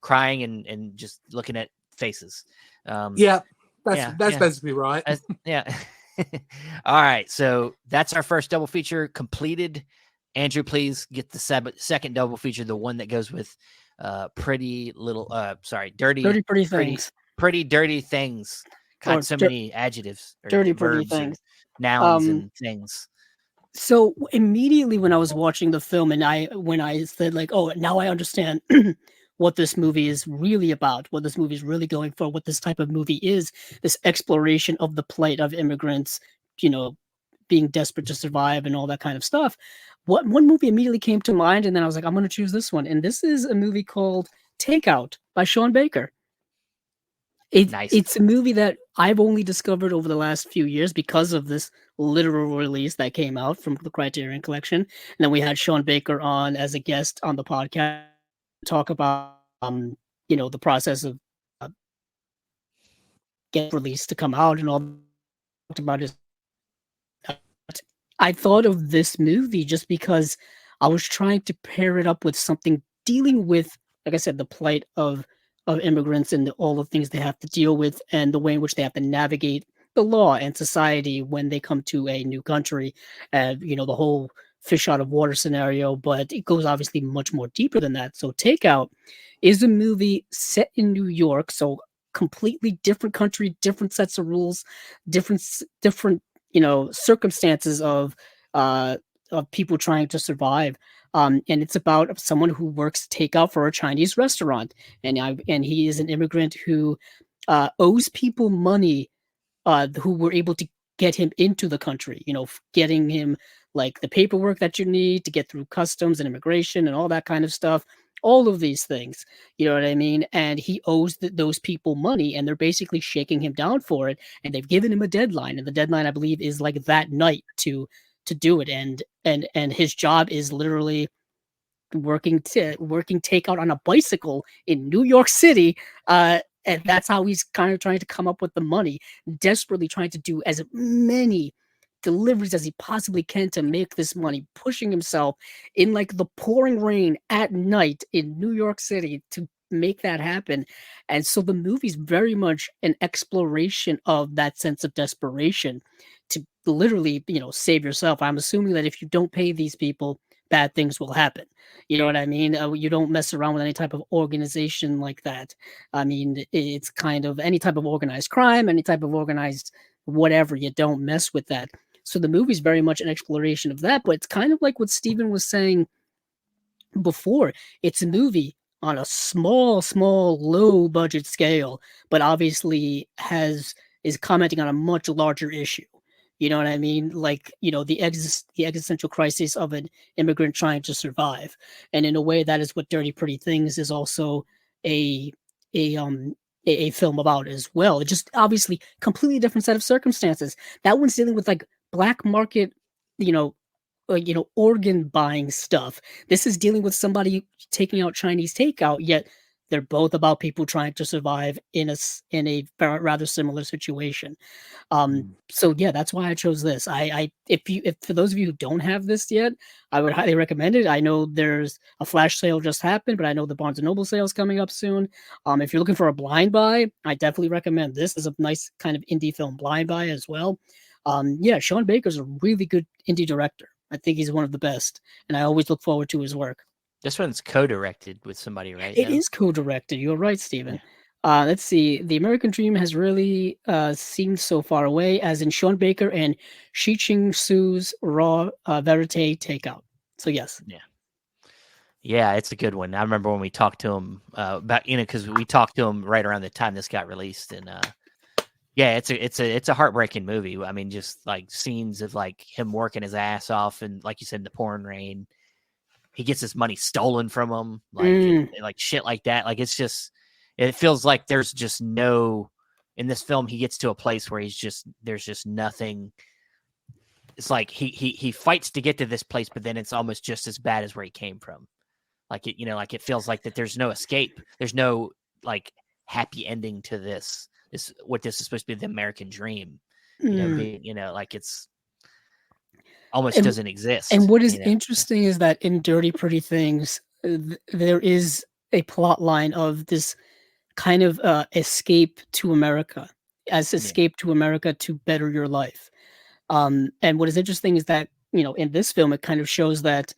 Crying and just looking at faces. That's basically right. Yeah. All right. So that's our first double feature completed. Andrew, please get the second double feature, the one that goes with Pretty Dirty Things. Pretty Dirty Things. God, so many adjectives. Dirty Pretty Things. Nouns and things. So immediately when I was watching the film and when I said like, oh, now I understand what this movie is really about, what this movie is really going for, what this type of movie is, this exploration of the plight of immigrants, being desperate to survive and all that kind of stuff. One movie immediately came to mind, and then I was like, I'm going to choose this one. And this is a movie called Takeout by Sean Baker. Nice. It's a movie that I've only discovered over the last few years because of this literal release that came out from the Criterion Collection. And then we had Sean Baker on as a guest on the podcast to talk about, the process of get released to come out and all. Talked about his. I thought of this movie just because I was trying to pair it up with something dealing with, like I said, the plight of immigrants and all the things they have to deal with and the way in which they have to navigate the law and society when they come to a new country. The whole fish out of water scenario, but it goes obviously much more deeper than that. So Takeout is a movie set in New York. So completely different country, different sets of rules, different circumstances of people trying to survive. And it's about someone who works takeout for a Chinese restaurant, and he is an immigrant who owes people money who were able to get him into the country, getting him like the paperwork that you need to get through customs and immigration and all that kind of stuff. All of these things, you know what I mean? And he owes those people money, and they're basically shaking him down for it. And they've given him a deadline, and the deadline, I believe, is like that night to do it. And his job is literally working takeout on a bicycle in New York City. And that's how he's kind of trying to come up with the money, desperately trying to do as many deliveries as he possibly can to make this money, pushing himself in like the pouring rain at night in New York City to make that happen. And so the movie's very much an exploration of that sense of desperation to literally, save yourself. I'm assuming that if you don't pay these people, bad things will happen. You know what I mean? You don't mess around with any type of organization like that. I mean, it's kind of any type of organized crime, any type of organized whatever. You don't mess with that. So the movie's very much an exploration of that, but it's kind of like what Steven was saying before. It's a movie on a small, low budget scale, but obviously is commenting on a much larger issue. You know what I mean? Like, the existential crisis of an immigrant trying to survive. And in a way, that is what Dirty Pretty Things is also a film about as well. It's just obviously completely different set of circumstances. That one's dealing with like black market, organ buying stuff. This is dealing with somebody taking out Chinese takeout, yet they're both about people trying to survive in a rather similar situation. So yeah, that's why I chose this. If for those of you who don't have this yet, I would highly recommend it. I know there's a flash sale just happened, but I know the Barnes and Noble sale is coming up soon. If you're looking for a blind buy, I definitely recommend this. Is a nice kind of indie film blind buy as well. Yeah, Sean Baker's a really good indie director. I think he's one of the best, and I always look forward to his work. This one's co-directed with somebody, right? It is co-directed. You're right, Steven. Yeah. Let's see. The American Dream has really seemed so far away, as in Sean Baker and Shi-Ching Su's Raw Verite Takeout. So yes. Yeah, it's a good one. I remember when we talked to him about, because we talked to him right around the time this got released, and yeah, it's a heartbreaking movie. I mean, just like scenes of like him working his ass off, and like you said, in the pouring rain. He gets his money stolen from him, like shit like that. Like it feels like there's just no. In this film, he gets to a place where there's just nothing. It's like he fights to get to this place, but then it's almost just as bad as where he came from. Like it feels like that there's no escape. There's no like happy ending to this. What this is supposed to be, the American dream. Like it's. Almost doesn't exist. And what is interesting is that in Dirty Pretty Things, there is a plot line of this kind of escape to America, to America to better your life. And what is interesting is that, in this film, it kind of shows that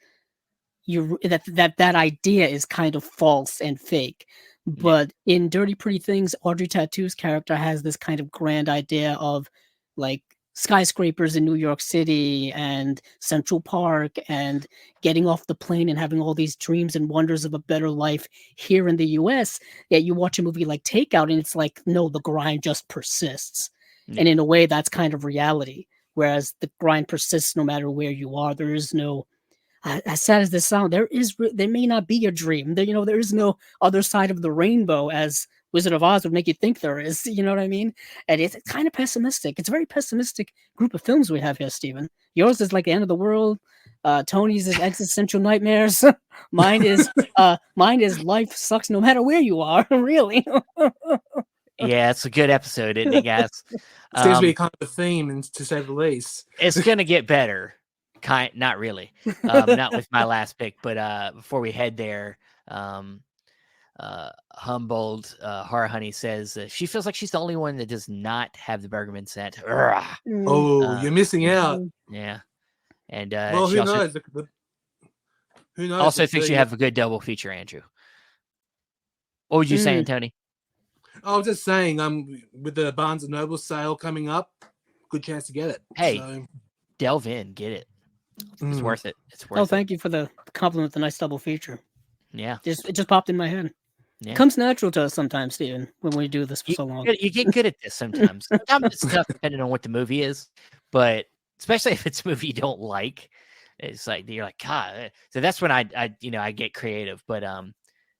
that idea is kind of false and fake. But in Dirty Pretty Things, Audrey Tauto's character has this kind of grand idea of like skyscrapers in New York City and Central Park and getting off the plane and having all these dreams and wonders of a better life here in the US. Yet you watch a movie like Takeout and it's like, no, the grind just persists. And in a way, that's kind of reality. Whereas the grind persists no matter where you are. There is no, as sad as this sounds, there may not be a dream. There is no other side of the rainbow, as Wizard of Oz would make you think there is. You know what I mean? And it's kind of pessimistic. It's a very pessimistic group of films we have here, Steven. Yours is like the end of the world. Tony's is existential nightmares. Mine is life sucks no matter where you are. Really. Yeah, it's a good episode, isn't it, guys? Seems to be kind of a theme, and to say the least. It's gonna get better. Not really. Not with my last pick, but before we head there, Humboldt Horror Honey says she feels like she's the only one that does not have the Bergman scent. Oh, you're missing out. Yeah, and well, who knows? Who knows? Also thinks you have a good double feature, Andrew. What were you saying, Tony? I was just saying, with the Barnes and Noble sale coming up, good chance to get it. Hey, delve in, get it. It's worth it. It's worth it. Thank you for the compliment. The nice double feature. Yeah, it just popped in my head. It comes natural to us sometimes, Steven, when we do this for so long. You get good at this sometimes. Sometimes it's tough depending on what the movie is, but especially if it's a movie you don't like, it's like you're like, God. So that's when I get creative. But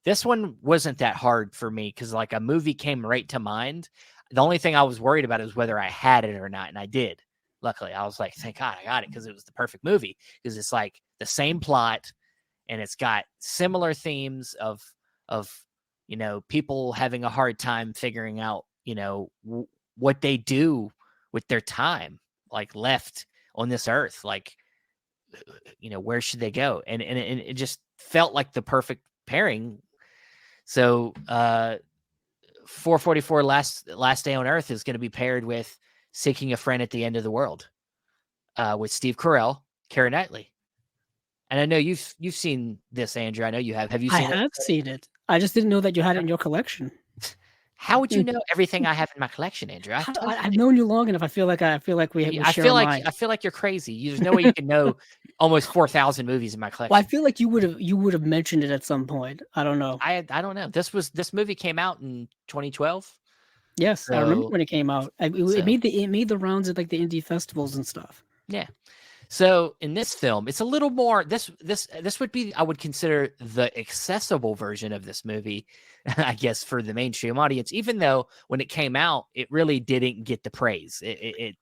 this one wasn't that hard for me because like a movie came right to mind. The only thing I was worried about is whether I had it or not, and I did. Luckily, I was like, thank God I got it because it was the perfect movie because it's like the same plot and it's got similar themes of people having a hard time figuring out, what they do with their time, like left on this earth, like, where should they go? And it just felt like the perfect pairing. So 444 Last Day on Earth is going to be paired with Seeking a Friend at the End of the World with Steve Carell, Keira Knightley. And I know you've seen this, Andrew. I know you have. Have you seen it? I have seen it. I just didn't know that you had it in your collection. How would you know everything I have in my collection, Andrew? I've known you long enough. I feel like we I feel like you're crazy. There's no way you can know almost 4,000 movies in my collection. Well, I feel like you would have mentioned it at some point. I don't know. I don't know. This movie came out in 2012. Yes, so, I remember when it came out. It made the rounds at like the indie festivals and stuff. Yeah. So in this film, it's a little more. This would be, I would consider, the accessible version of this movie, I guess, for the mainstream audience. Even though when it came out, it really didn't get the praise. It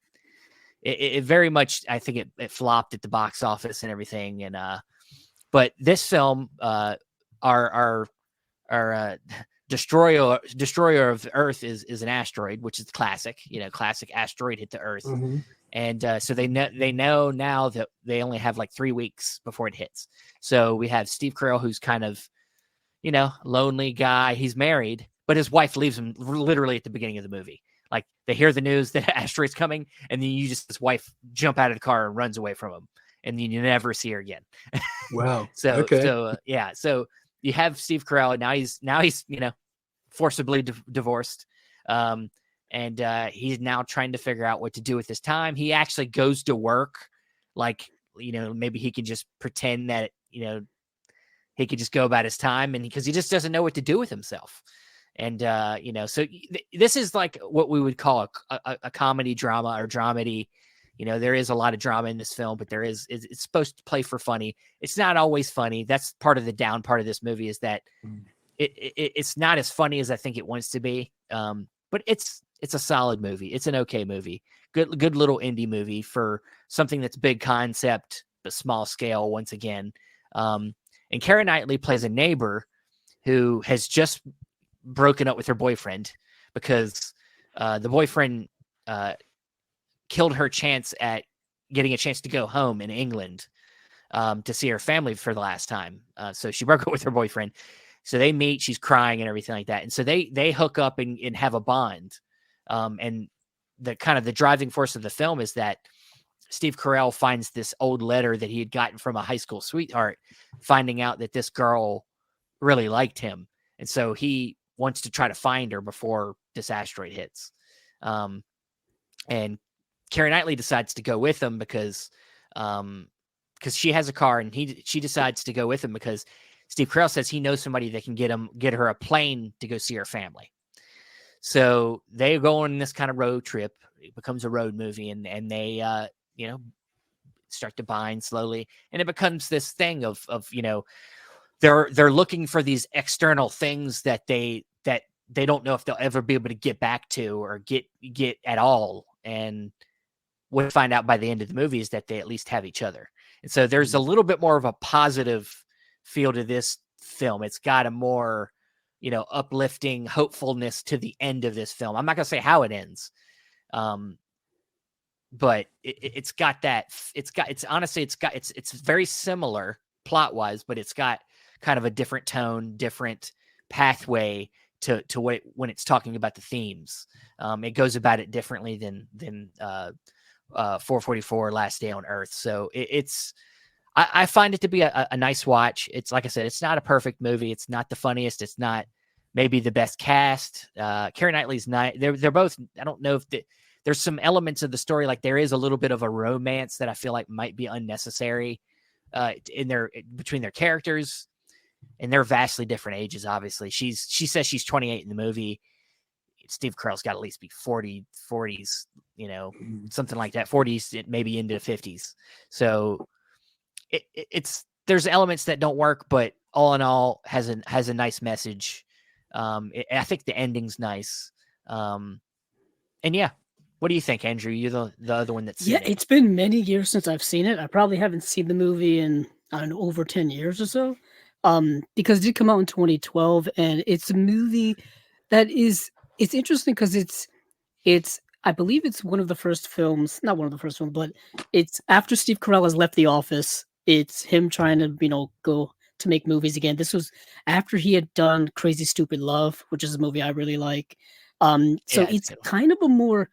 very much, I think, it flopped at the box office and everything. And but this film, our destroyer of Earth is an asteroid, which is classic. Classic asteroid hit the Earth. Mm-hmm. And so they know now that they only have like 3 weeks before it hits. So we have Steve Carell, who's kind of, lonely guy. He's married, but his wife leaves him literally at the beginning of the movie. Like they hear the news that an asteroid's coming, and then his wife jump out of the car and runs away from him, and then you never see her again. Wow. So you have Steve Carell. Now he's forcibly divorced. And he's now trying to figure out what to do with his time. He actually goes to work, like, maybe he can just pretend that, he could just go about his time, and because he just doesn't know what to do with himself. And, so this is like what we would call a comedy drama or dramedy. There is a lot of drama in this film, but it's supposed to play for funny. It's not always funny. That's part of the down part of this movie is that it's not as funny as I think it wants to be. But it's a solid movie. It's an okay movie. Good little indie movie for something that's big concept, but small scale once again. And Keira Knightley plays a neighbor who has just broken up with her boyfriend because the boyfriend killed her chance at getting a chance to go home in England to see her family for the last time. So she broke up with her boyfriend. So they meet, she's crying and everything like that. And so they hook up and have a bond. And the kind of the driving force of the film is that Steve Carell finds this old letter that he had gotten from a high school sweetheart, finding out that this girl really liked him. And so he wants to try to find her before this asteroid hits. And Keira Knightley decides to go with him because she has a car, and she decides to go with him because Steve Carell says he knows somebody that can get her a plane to go see her family. So they go on this kind of road trip. It becomes a road movie, and they start to bind slowly, and it becomes this thing of they're looking for these external things that they don't know if they'll ever be able to get back to or get at all. And what we find out by the end of the movie is that they at least have each other. And so there's a little bit more of a positive feel to this film. It's got a more, uplifting hopefulness to the end of this film. I'm not going to say how it ends. But it's got that, it's very similar plot wise, but it's got kind of a different tone, different pathway to what when it's talking about the themes. It goes about it differently than 444 Last Day on Earth. So I find it to be a nice watch. It's like I said, it's not a perfect movie. It's not the funniest. It's not maybe the best cast. Keira Knightley's not. They're both. I don't know if there's some elements of the story, like there is a little bit of a romance that I feel like might be unnecessary between their characters. and they're vastly different ages. Obviously, she says she's 28 in the movie. Steve Carell's got to at least be 40s, something like that, 40s, maybe into the 50s. So it's there's elements that don't work, but all in all has a nice message. I think the ending's nice. And yeah, what do you think, Andrew? You're the other one that's seen it. It's been many years since I've seen it. I probably haven't seen the movie in, I don't know, over 10 years or so. Because it did come out in 2012, and it's a movie that it's interesting because it's I believe it's one of the first films, not one of the first films, but it's after Steve Carell has left The Office. It's him trying to, go to make movies again. This was after he had done Crazy Stupid Love, which is a movie I really like. So it's kind of a more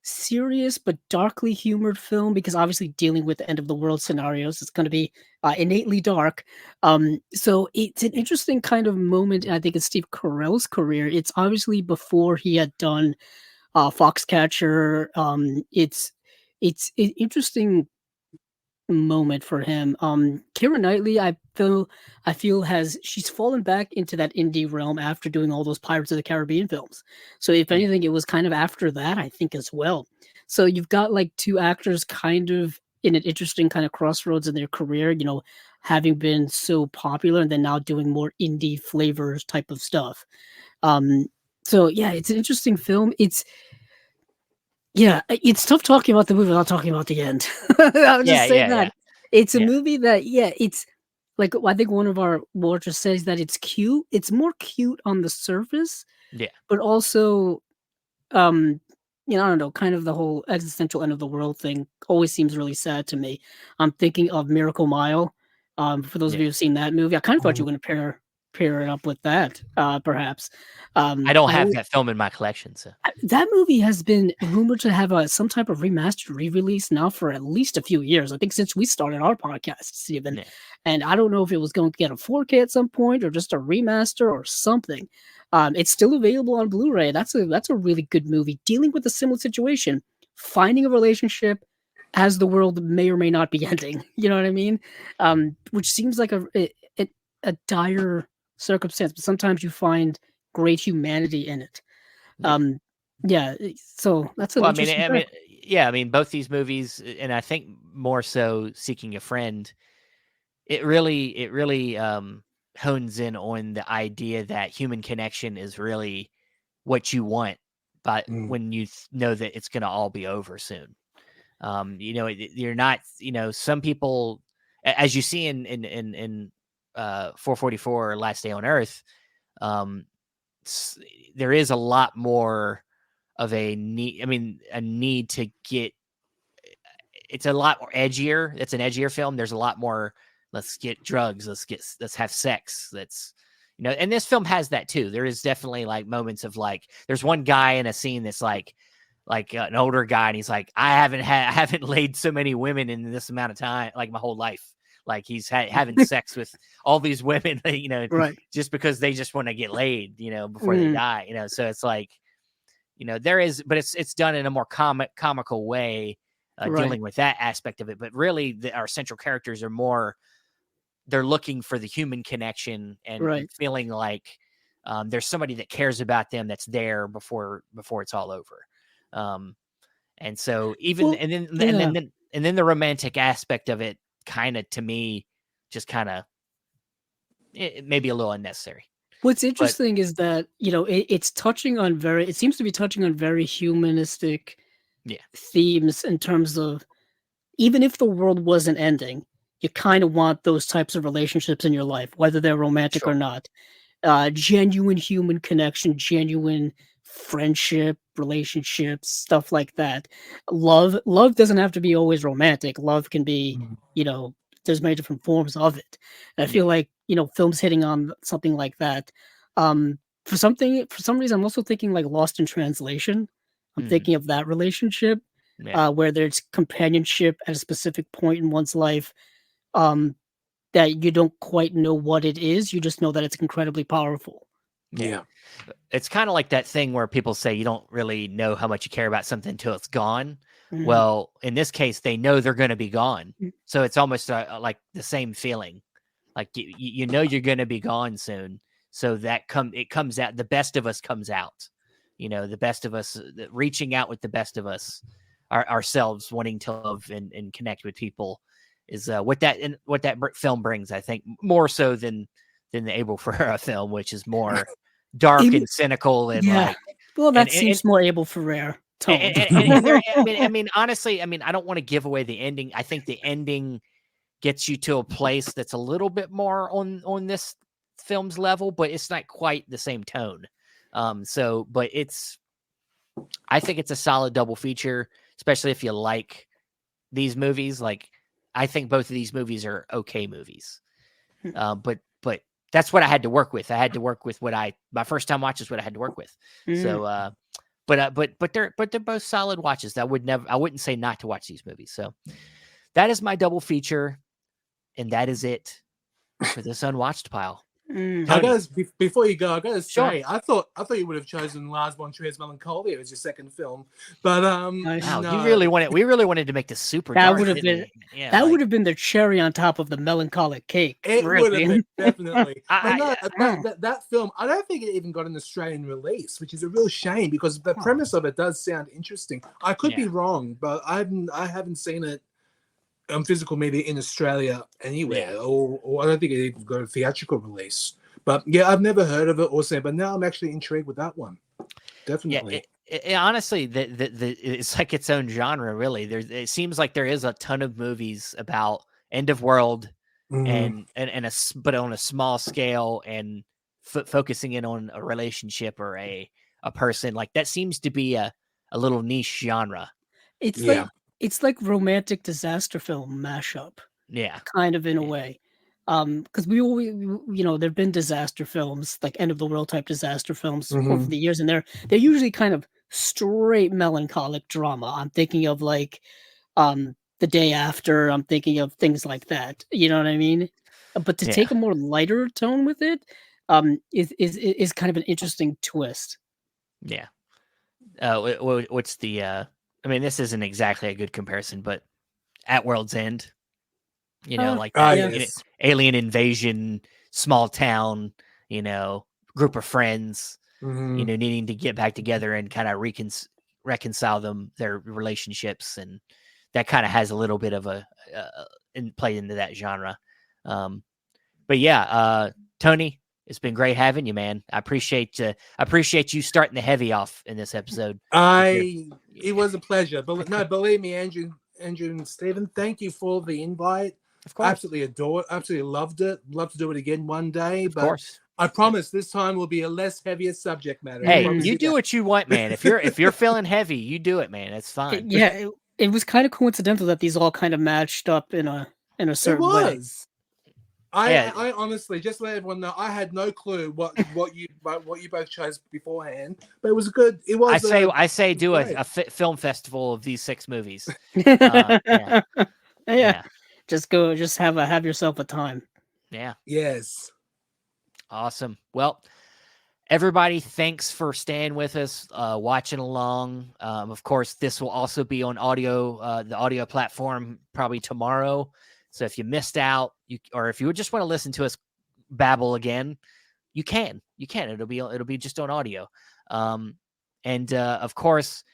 serious but darkly humored film because obviously dealing with the end of the world scenarios, it's going to be innately dark. So it's an interesting kind of moment, I think, in Steve Carell's career. It's obviously before he had done Foxcatcher. It's an interesting moment for him. Keira Knightley, I feel she's fallen back into that indie realm after doing all those Pirates of the Caribbean films. So if anything, it was kind of after that, I think, as well. So you've got like two actors kind of in an interesting kind of crossroads in their career, having been so popular and then now doing more indie flavors type of stuff. So yeah, it's an interesting film. It's tough talking about the movie without talking about the end. I'll just say that. It's a movie that, it's like, I think one of our watchers says that it's cute. It's more cute on the surface. Yeah. But also, I don't know, kind of the whole existential end of the world thing always seems really sad to me. I'm thinking of Miracle Mile. For those of you who've seen that movie, I kind of thought you were going to pair it up with that, perhaps. I don't have that film in my collection, so that movie has been rumored to have some type of remastered re-release now for at least a few years. I think since we started our podcast, Stephen. And I don't know if it was going to get a 4K at some point or just a remaster or something. It's still available on Blu-ray. That's a really good movie dealing with a similar situation, finding a relationship as the world may or may not be ending. You know what I mean? Which seems like a dire circumstance, but sometimes you find great humanity in it. So that's an interesting both these movies, and I think more so Seeking a Friend, it really hones in on the idea that human connection is really what you want, but when you know that it's going to all be over soon. You're not, some people, as you see in 444 or Last Day on Earth, there is a lot more of a need to get. It's a lot more edgier. It's an edgier film. There's a lot more. Let's get drugs. Let's have sex. And this film has that too. There is definitely like moments of like, there's one guy in a scene that's like an older guy, and he's like, I haven't laid so many women in this amount of time, like my whole life. Like he's having sex with all these women, right, just because they just want to get laid, before they die, So it's like, there is, but it's done in a more comical way, dealing with that aspect of it. But really, our central characters are more, they're looking for the human connection and feeling like there's somebody that cares about them that's there before it's all over. And so and then the romantic aspect of it, kind of, to me, just kind of it may be a little unnecessary. What's interesting is that it's touching on it seems to be touching on very humanistic themes in terms of, even if the world wasn't ending, you kind of want those types of relationships in your life, whether they're romantic or not. Genuine human connection, genuine friendship, relationships, stuff like that. Love doesn't have to be always romantic. Love can be, there's many different forms of it. And I feel like, films hitting on something like that. For some reason, I'm also thinking like Lost in Translation. I'm thinking of that relationship, where there's companionship at a specific point in one's life, that you don't quite know what it is. You just know that it's incredibly powerful. Yeah. It's kind of like that thing where people say you don't really know how much you care about something until it's gone. Well, in this case, they know they're going to be gone. So it's almost like the same feeling. Like you know you're going to be gone soon, so that it comes out. The best of us comes out. You know, the best of us reaching out with the best of us, ourselves wanting to love and connect with people is what that film brings. I think more so than the Abel Ferrara film, which is more dark and cynical and like. Well, that seems more Abel Ferrara tone. And there, I mean, honestly, I mean, I don't want to give away the ending. I think the ending gets you to a place that's a little bit more on this film's level, but it's not quite the same tone. But I think it's a solid double feature, especially if you like these movies. Like, I think both of these movies are okay movies. But that's what I had to work with. I had to work with my first time watch is what I had to work with. So, but they're both solid watches. I wouldn't say not to watch these movies. So that is my double feature. And that is it for this Unwatched Pile. Before you go, I gotta say, sure. I thought you would have chosen Lars von Trier's Melancholia as your second film, but wow, no. we really wanted to make this super. That dark, would have been would have been the cherry on top of the melancholic cake. It would have been definitely. That film, I don't think it even got an Australian release, which is a real shame because the premise of it does sound interesting. I could be wrong, but I haven't seen it on physical media in Australia anywhere, or I don't think it even got a theatrical release. But yeah, I've never heard of it or seen. But now I'm actually intrigued with that one. Definitely. Yeah, honestly, it's like its own genre. Really, it seems like there is a ton of movies about end of world but on a small scale and focusing in on a relationship or a person. Like that seems to be a little niche genre. It's like romantic disaster film mashup. Yeah. Kind of in a way. Because we always, there've been disaster films, like end of the world type disaster films over the years, and they're usually kind of straight melancholic drama. I'm thinking of like The Day After, I'm thinking of things like that. You know what I mean? But to take a more lighter tone with it, is kind of an interesting twist. Yeah. What's the I mean, this isn't exactly a good comparison, but At World's End, like that, alien invasion, small town, group of friends, needing to get back together and kind of reconcile their relationships. And that kind of has a little bit of play into that genre. But yeah, Tony, it's been great having you, man. I appreciate you starting the heavy off in this episode. It was a pleasure. But no, believe me, Andrew and Stephen, thank you for the invite. Of course. Absolutely adore it. Absolutely loved it. Love to do it again one day. Of course. I promise this time will be a less heavier subject matter. Hey, you do what you want, man. If you're feeling heavy, you do it, man. It's fine. It was kind of coincidental that these all kind of matched up in a certain way. I honestly, just let everyone know, I had no clue what you both chose beforehand, but it was good. It was. I say do a film festival of these 6 movies. Yeah. Just have yourself a time. Yeah. Yes. Awesome. Well, everybody, thanks for staying with us, watching along. Of course, this will also be on audio, the audio platform probably tomorrow. So if you missed out, or if you just want to listen to us babble again, you can. It'll be just on audio. And of course,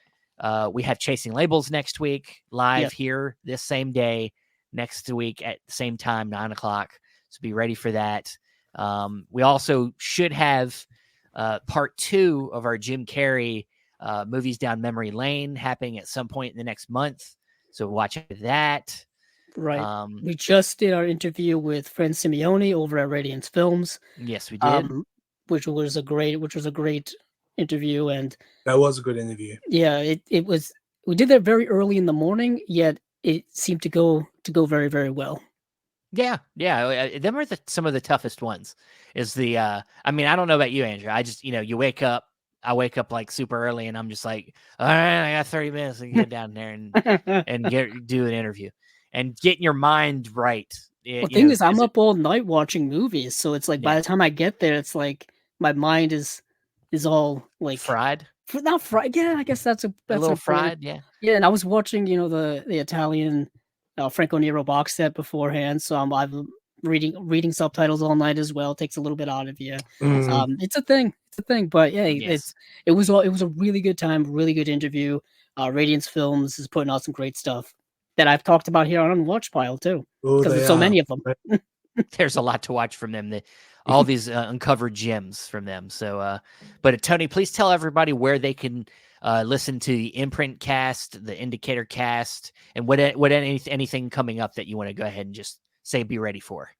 we have Chasing Labels next week live here this same day next week at the same time, 9:00. So be ready for that. We also should have part 2 of our Jim Carrey movies down memory lane happening at some point in the next month. So watch that. Right. We just did our interview with Fran Simeone over at Radiance Films. Yes, we did. Which was a great interview, and that was a good interview. Yeah, it was. We did that very early in the morning, yet it seemed to go very, very well. Yeah. Them are some of the toughest ones. Is the I mean, I don't know about you, Andrew. I just you wake up. I wake up like super early, and I'm just like, all right, I got 30 minutes to get down there and do an interview. And getting your mind right. The thing is, I'm up all night watching movies, so it's like by the time I get there, it's like my mind is all like fried. Not fried. Yeah, I guess that's a little fried. Yeah. Yeah, and I was watching, the Italian Franco Nero box set beforehand, so I've reading subtitles all night as well takes a little bit out of you. Mm. It's a thing. It's a thing. But yeah, Yes. it was a really good time, really good interview. Radiance Films is putting out some great stuff that I've talked about here on Unwatched Pile too, Oh, because they there's so are. many of them. There's a lot to watch from them. All these uncovered gems from them. So, but Tony, please tell everybody where they can listen to the Imprint Cast, the Indicator Cast, and anything coming up that you want to go ahead and just say be ready for.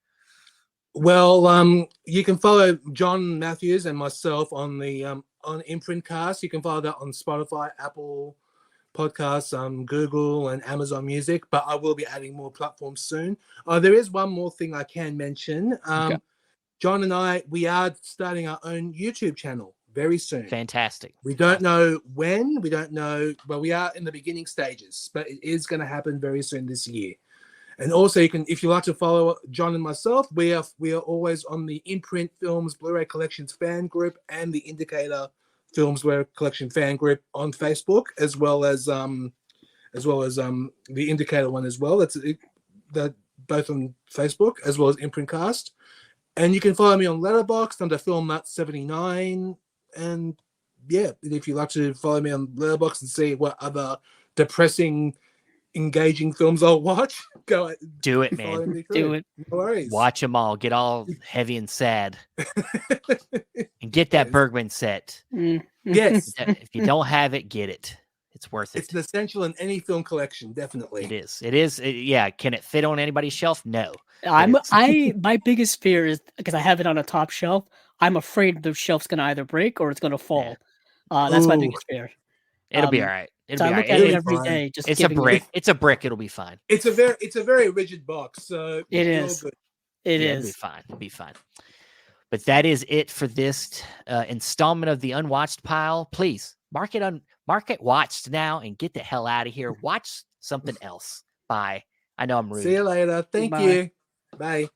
Well, you can follow John Matthews and myself on the on Imprint Cast. You can follow that on Spotify, Apple Podcasts, Google, and Amazon Music. But I will be adding more platforms soon. There is one more thing I can mention. Okay. John and we are starting our own YouTube channel very soon. Fantastic. We don't know when. We don't know, but we are in the beginning stages. But it is going to happen very soon this year. And also, you can, if you like to follow John and myself, we are always on the Imprint Films Blu-ray Collections fan group and the Indicator Films Blu-ray Collection fan group on Facebook, as well as the Indicator one as well. That's both on Facebook as well as Imprint Cast. And you can follow me on Letterboxd under FilmNut79. And yeah, if you like to follow me on Letterboxd and see what other depressing, engaging films I'll watch, go do it, man. Do it. No worries. Watch them all. Get all heavy and sad, and get that Bergman set. Yes. If you don't have it, get it. It's worth it. It's an essential in any film collection, definitely. It is. Yeah. Can it fit on anybody's shelf? No. My biggest fear is because I have it on a top shelf. I'm afraid the shelf's gonna either break or it's gonna fall. That's my biggest fear. It'll be all right. So I look at it every day. Just it's a brick. It's a brick. It'll be fine. It's a very rigid box, so it is. It is. It'll be fine. But that is it for this installment of the Unwatched Pile. Please mark it watched now and get the hell out of here. Watch something else. Bye. I know I'm rude. See you later. Thank you. Bye.